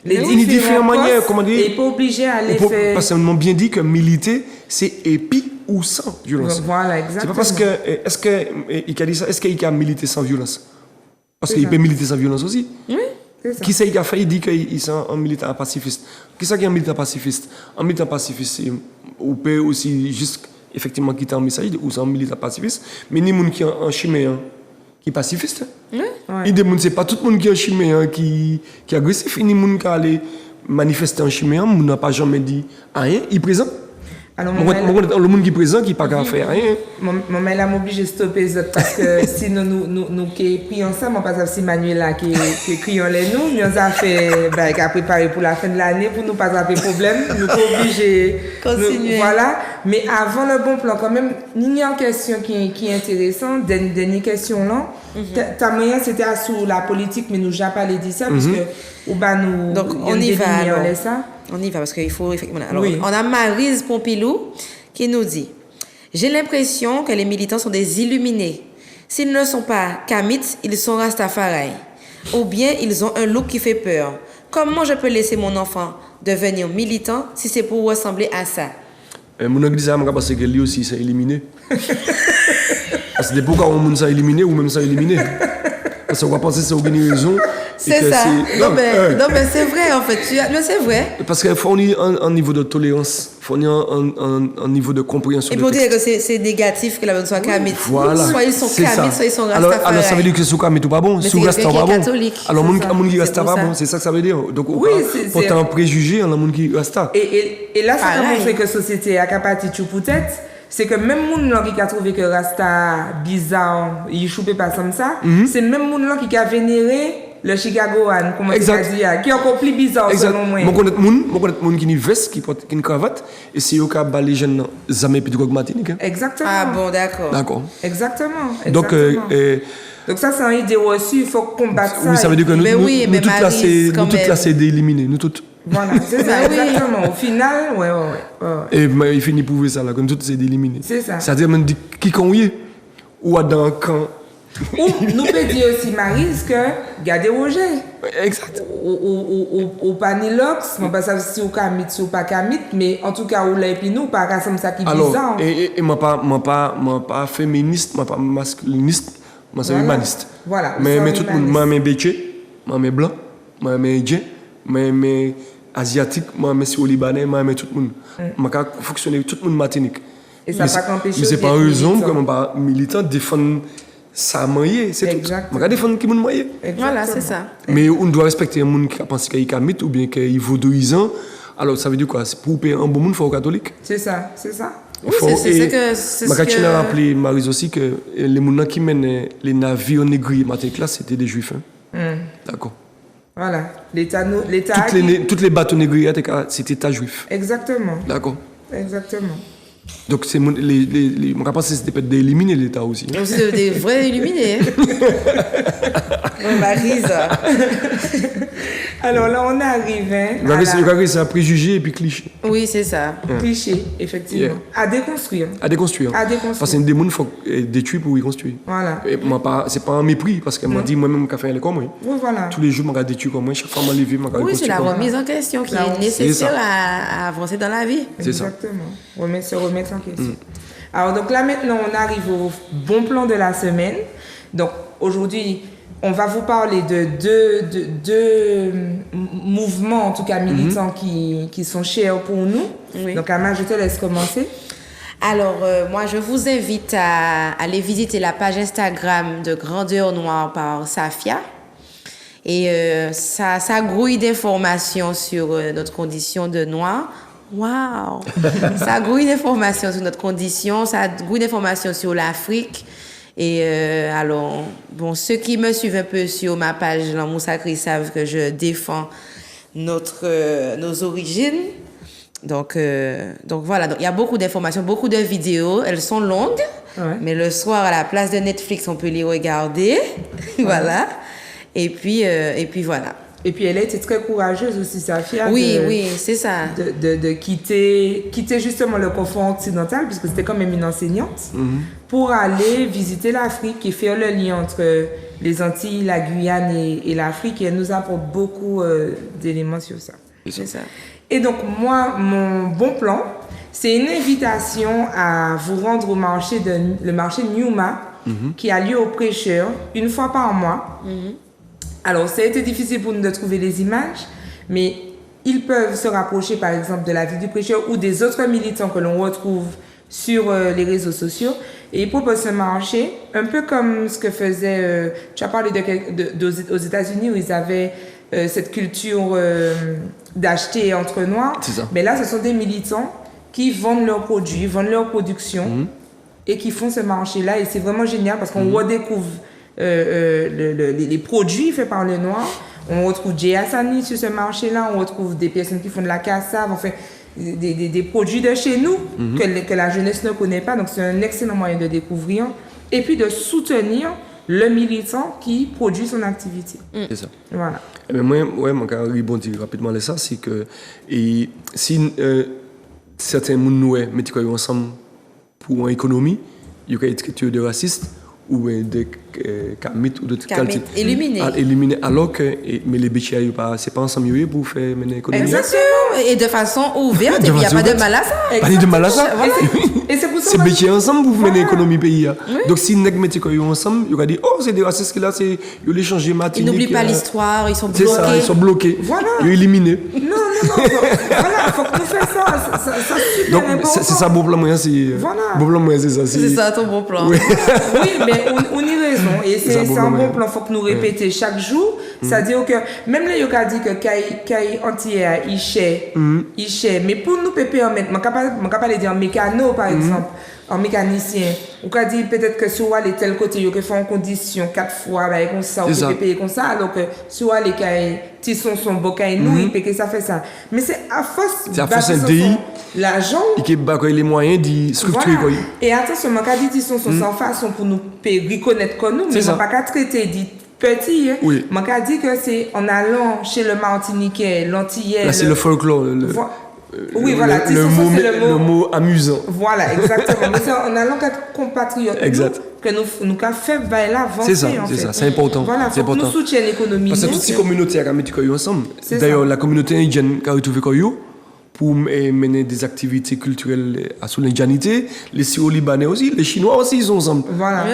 les différentes manières, comment dire. Et pas obligé à aller faire. Parce qu'on m'a bien dit que militer, c'est épi ou sans violence. Voilà, exactement. C'est pas parce que est-ce qu'il a dit ça, est-ce qu'il a milité sans violence? Parce qu'il peut militer sans violence aussi. Oui. Qui c'est qui a fait? Il dit qu'il est un militant pacifiste. Qui c'est qui est un militant pacifiste? Un militant pacifiste, on peut aussi juste effectivement quitter un message ou c'est un militant pacifiste, mais ni monde qui est un chiméen qui est pacifiste. Oui. Il dit c'est pas tout le monde qui est un chiméen qui est agressif, ni monde qui allait manifester un chiméen, on n'a pas jamais dit rien, il est présent. Alors, le monde qui est présent, qui n'a pas qu'à faire rien. Maman là m'oblige de stopper ça parce que sinon nous qui pris ensemble, on passe si Manuel là qui crions les nous a fait qui a préparé pour la fin de l'année pour nous pas avoir problème, nous pas obligé continuer. Voilà, mais avant le bon plan quand même, il y a une question qui est intéressante, dernière question là. Ta moyen c'était sur la politique mais nous jamais parlé de ça parce que nous donc on y va alors. Ça. On y va parce qu'il faut effectivement. Alors, on a Maryse Pompilou qui nous dit j'ai l'impression que les militants sont des illuminés. S'ils ne sont pas kamites, ils sont rastafari. Ou bien ils ont un look qui fait peur. Comment je peux laisser mon enfant devenir militant si c'est pour ressembler à ça? Mon église a parce que lui aussi c'est éliminé. Parce que pourquoi on s'est éliminé ou même ça éliminé. Parce qu'on va penser que c'est une raison. C'est ça. Non, mais c'est vrai en fait. Mais c'est vrai. Parce qu'il faut un niveau de tolérance, il faut un niveau de compréhension. Et pour dire que c'est négatif que la personne soit kamite. Voilà. Soit ils sont kamites, soit ils sont rastafari. Alors ça veut dire que c'est kamite ou pas bon. Si rasta pas bon. Alors mon qui rasta pas bon, c'est ça que ça veut dire. Donc pour un préjugé, on a mon qui rasta. Et là ça montre que la société a capacité tout peut-être. C'est que même les qui a trouvé que Rasta bizarre, il choupe pas comme ça, c'est même les qui a vénéré le Chicagoan, comment tu as dit, qui est encore plus bizarre selon moi. Je connais des gens qui ont une veste, qui portent une cravate, et c'est eux qui ont les jeunes jamais plus de Martinique. Exactement. Ah bon, d'accord. D'accord. Exactement. Donc ça, c'est une idée reçue, il faut combattre ça. Oui, ça veut dire que nous toutes là, c'est d'éliminer, nous toutes. Voilà, c'est ça, exactement. Au final, ouais. Et il finit pour ça, là, comme tout c'est d'éliminer. C'est ça. C'est-à-dire, même qui qu'on y est, ou dans un camp. Ou nous peut dire aussi, Maryse, que gardez Roger. Exact. Ou pas Nilox, je ne sais pas si ou kamite ou pas kamite, mais en tout cas, ou là, et puis nous, pas comme ça qui est bizarre. Et moi pas féministe, moi pas masculiniste, moi c'est humaniste. Voilà. Mais tout le monde, moi, mes béchés, moi, mes blancs, moi, mes indiens, mais asiatique, moi mais au Libanais, moi mais tout le monde. Moi fonctionner tout le monde Martinique. Et ça pas qu'empêcher. Mais c'est pas raison que moi pas militant défendre ça moyen, c'est tout. Moi défendre qui monde moyen. Voilà, c'est ça. Mais on doit respecter un monde qui pense qu'il est kamite ou bien qu'il est vaudouisant. Alors ça veut dire quoi? C'est pour payer un bon monde faut catholique. C'est ça. Oui, c'est que ma tu as rappelé Maryse aussi que les gens qui mènent les navires négriers Martinique là, c'était des juifs hein. D'accord. Voilà, l'État toutes les bateaux négriers, c'était État juif. Exactement. D'accord. exactement. Donc, c'est je pense que c'était peut-être d'éliminer l'État aussi. Donc, c'est des vrais illuminés. On Marie, ça. Alors là, on arrive hein, C'est un préjugé et puis cliché. Oui, c'est ça. cliché, effectivement. Yeah. À déconstruire. À déconstruire. À déconstruire. Parce que des gens faut détruire pour y construire. Voilà. Et moi, c'est pas un mépris, parce qu'elle m'a dit moi-même qu'à faire comme moi. Oui, voilà. Tous les jours, je me détruire comme moi. Chaque fois, je me lever, je me Oui, c'est la remise en question qui est nécessaire à avancer dans la vie. C'est ça. Exactement. Se remettre en question. Alors, donc là, maintenant, on arrive au bon plan de la semaine. Donc, aujourd'hui, on va vous parler de deux mouvements, en tout cas militants, qui sont chers pour nous. Oui. Donc, Ama, je te laisse commencer. Alors, moi, je vous invite à aller visiter la page Instagram de Grandeur Noire par Safia. Et ça grouille d'informations sur notre condition de noir. Waouh! Ça grouille d'informations sur notre condition, ça grouille d'informations sur l'Afrique. Et alors, bon, ceux qui me suivent un peu sur ma page L'Amour Sacré savent que je défends nos origines. Donc voilà, donc il y a beaucoup d'informations, beaucoup de vidéos. Elles sont longues, mais le soir à la place de Netflix, on peut les regarder. Voilà. Et puis voilà. Et puis, elle a été très courageuse aussi, Safia. Oui, c'est ça. De quitter justement le confort occidental, puisque c'était quand même une enseignante, pour aller visiter l'Afrique et faire le lien entre les Antilles, la Guyane et l'Afrique. Et elle nous apporte beaucoup d'éléments sur ça. C'est ça. Et donc, moi, mon bon plan, c'est une invitation à vous rendre au marché le marché Newma, qui a lieu au Prêcheur, une fois par mois. Alors, ça a été difficile pour nous de trouver les images, mais ils peuvent se rapprocher, par exemple, de la ville du Prêcheur ou des autres militants que l'on retrouve sur les réseaux sociaux. Et ils proposent ce marché, un peu comme ce que faisait... tu as parlé aux États-Unis où ils avaient cette culture d'acheter entre noirs. C'est ça. Mais là, ce sont des militants qui vendent leurs produits, vendent leur production et qui font ce marché-là. Et c'est vraiment génial parce qu'on redécouvre les produits faits par les Noirs. On retrouve Jay Hassani sur ce marché-là, on retrouve des personnes qui font de la cassave, enfin des produits de chez nous que la jeunesse ne connaît pas. Donc c'est un excellent moyen de découvrir et puis de soutenir le militant qui produit son activité. C'est ça. Voilà. Mais moi, je rebondir rapidement là ça, c'est que si certains gens mettent ensemble pour une économie, il y a une écriture de raciste ou de Kamit ou d'autres qualités. Éliminer. Alors que mais les bétiers, c'est pas ensemble pour faire mener l'économie. Exactement. Et de façon ouverte, et puis il n'y a pas de mal à ça. Pas de mal à ça. Voilà. Et c'est pour ça c'est bétiers ensemble pour mener l'économie pays. Donc si nous mettons ensemble, il y aura dit oh c'est des racistes là, c'est ils les changer Martinique. Ils n'oublient pas l'histoire, ils sont bloqués. C'est ça, ils sont bloqués. Voilà. Ils sont éliminés. Non. Voilà, faut que nous fassions ça. Ça super donc important. c'est ça bon plan moyen c'est. Voilà. Bon plan moyen c'est ça. C'est ça ton bon plan. Oui. Oui, mais on y raison. Et c'est un bon plan. Il faut que nous répétions chaque jour. C'est-à-dire que même là, il y a dit que Kai entier, il cher. Mais pour nous, pépé, je ne peux pas dire mécano, par exemple, en mécanicien. On peut dire peut-être que sur les tel côté, il y a fait en condition 4 fois, comme ça, on peut payer comme ça. Alors que sur les tissons sont beaux, nous, il peut que ça fait ça. Mais c'est à force de l'argent. Et qui a les moyens de structurer. Voilà. Et attention, je dis tissons sont sans façon pour nous reconnaître comme nous, mais on ne peut pas traiter dit petit. Oui. Je dis que c'est en allant chez le Martiniquais, l'Antillais. Là, c'est le folklore. Oui, voilà. Le mot amusant. Voilà, exactement. Mais c'est en allant qu'être compatriotes. Que nous avons fait là avancer. C'est ça, c'est important. Voilà, il faut que nous soutenions l'économie. Parce que toutes ces communautés ont mis ensemble. D'ailleurs, la communauté indienne qui a retrouvé pour mener des activités culturelles sur l'indianité, les Syro-Libanais aussi, les Chinois aussi, ils sont ensemble. Voilà.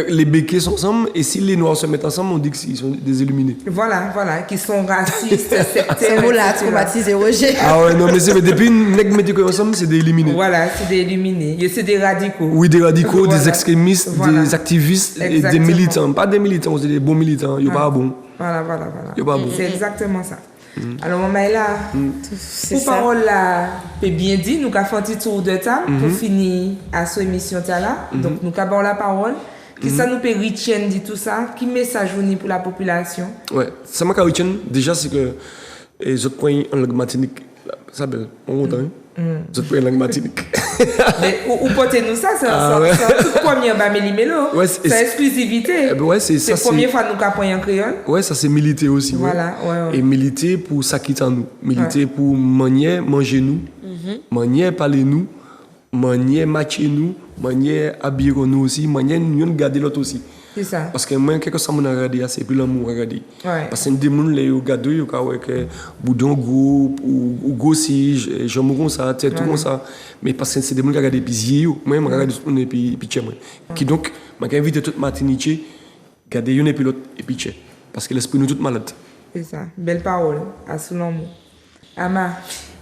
Les Békés sont ensemble, et si les Noirs se mettent ensemble, on dit qu'ils sont des illuminés. Voilà, qui sont racistes, sectaires. C'est mot-là, traumatisé, Roger. Ah ouais, non, mais c'est depuis une nègre mettre ensemble, c'est des illuminés. Voilà, c'est des illuminés. C'est des radicaux. Oui, des radicaux, des extrémistes, des activistes, et des militants. Pas des militants, c'est des bons militants, il n'y a pas bon. Voilà. Il n'y a pas bon. C'est exactement ça. Alors, maman, là, pour parole là, peut bien dit, nous avons fait un petit tour de table pour finir à cette émission là. Donc, nous avons la parole. Qui ça nous peut retenir dit tout ça? Qui message vous pour la population? Ouais, ça m'a retenir déjà c'est que les autres points en langue martinique Ça belle, on content. Vous êtes pas une langue martinique. Mais où portez-nous ça? C'est ouais. c'est toute première Bamélie Mélo. Ouais, c'est exclusivité. Ouais, c'est ça. C'est la première fois que nous apprenons en créole. Ouais, ça c'est militer aussi. Voilà, ouais. Et militer pour ça qui est en nous. Militer pour manier manger nous, manier parler nous, manier matcher nous, manier habiller nous aussi, manier nous garder l'autre aussi. C'est ça. Parce que moi, quelque chose que je regarde, c'est plus l'amour à regarder. Ouais. Parce que des gens qui regardent, ils voient que boudon groupe ou gossige, j'aime comme ça, tout comme ça. Mais parce que c'est des gens qui regardent puis moi, je regarde et puis tchè moi. Qui donc, je invite toute Martinique, garder une et puis l'autre et puis tchè. Parce que l'esprit nous est tout malade. C'est ça. Belle parole. À son nom. Ama.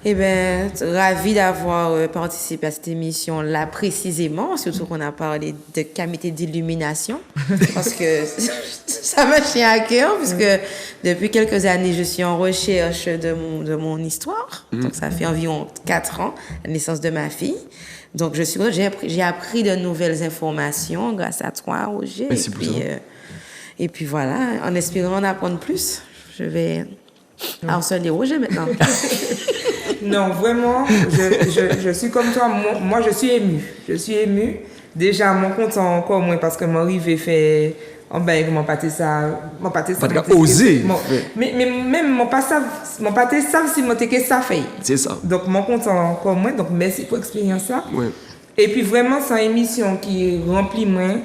Eh bien, ravi d'avoir participé à cette émission-là précisément, surtout qu'on a parlé de comité d'illumination, parce que ça m'a tient à cœur, puisque depuis quelques années, je suis en recherche de mon histoire. Donc, ça fait environ 4 ans, la naissance de ma fille. Donc, j'ai appris de nouvelles informations grâce à toi, Roger. Merci pour ça. Et puis voilà, en espérant en apprendre plus, je vais harceler Roger maintenant. Non, vraiment, je suis comme toi. Moi, je suis émue. Je suis émue. Déjà, mon content encore moins parce que mon arrivé fait. Oh ben, mon pâté ça. Mon pâté ça. Pas de oser. Mais même mon pâté ça, si mon que ça fait. C'est ça. Donc, mon content encore moins. Donc, merci pour l'expérience là. Ouais. Et puis, vraiment, c'est une émission qui remplit moins.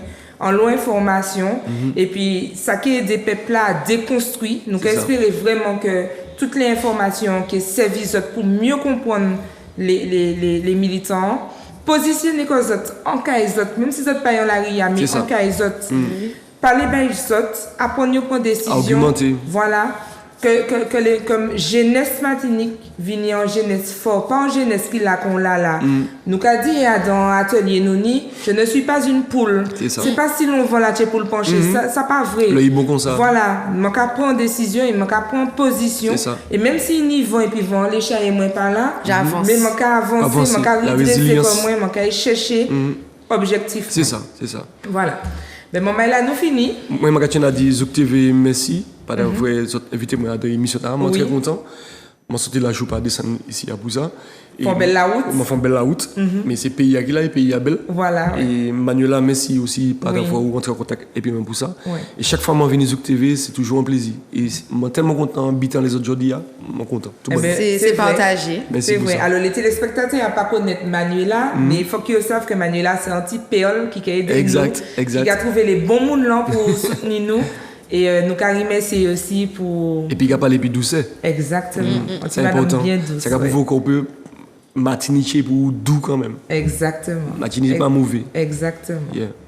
En long information, et puis ça qui est des peuples là déconstruit. Nous espérons vraiment que toutes les informations qui servent pour mieux comprendre les militants, positionner les autres en cas les autres, même si autres pas en la ria, mais en cas les autres, parler bien les autres, apprendre à prendre des décisions. Argumenter. Voilà. Comme jeunesse Martinique vini en jeunesse fort, pas en jeunesse qui l'a qu'on l'a là. Nous qu'a dit dans l'atelier Nouni, je ne suis pas une poule. C'est pas si l'on va la pour le pencher, ça pas vrai. Le bon comme ça. Voilà, moi qu'a prendre décision et moi qu'a prendre position. Et même s'ils y vont et puis vont les chats et moi par là, j'avance. Mais moi qu'a avancer, moi qu'a redresser comme moi qu'a chercher objectif. C'est ça. Voilà. Mais maman là nous fini. Moi je tiens à dire Zouk TV merci pour avoir invité moi à l'émission là, moi très content. Moi sorti la joue pas descendre ici à Bouza. Font belle la route. Moi font belle la route, mais c'est pays qui là et pays à belle. Voilà. Et Manuela merci aussi par avoir rentré en contact et puis même pour ça. Et chaque fois que je viens Zouk TV, c'est toujours un plaisir. Et moi tellement content habitant les autres jours d'hier, moi content. C'est partagé. C'est vrai. Alors les téléspectateurs n'ont pas connaître Manuela, mais il faut qu'ils savent que Manuela c'est un petit péole qui a aidé nous, qui a trouvé les bons mots là pour soutenir nous. Et nous carrément merci aussi pour. Et puis il a parlé plus douceur. Exactement. C'est important. C'est pour vous qu'on peut Martinique pour doux quand même. Exactement. Martinique pas mauvais. Exactement.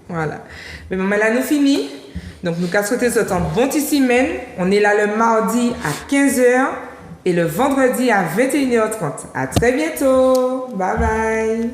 Voilà. Mais maman là nous fini. Donc nous qu'à souhaiter ce temps bon petit semaine. On est là le mardi à 15h et le vendredi à 21h30. À très bientôt. Bye bye.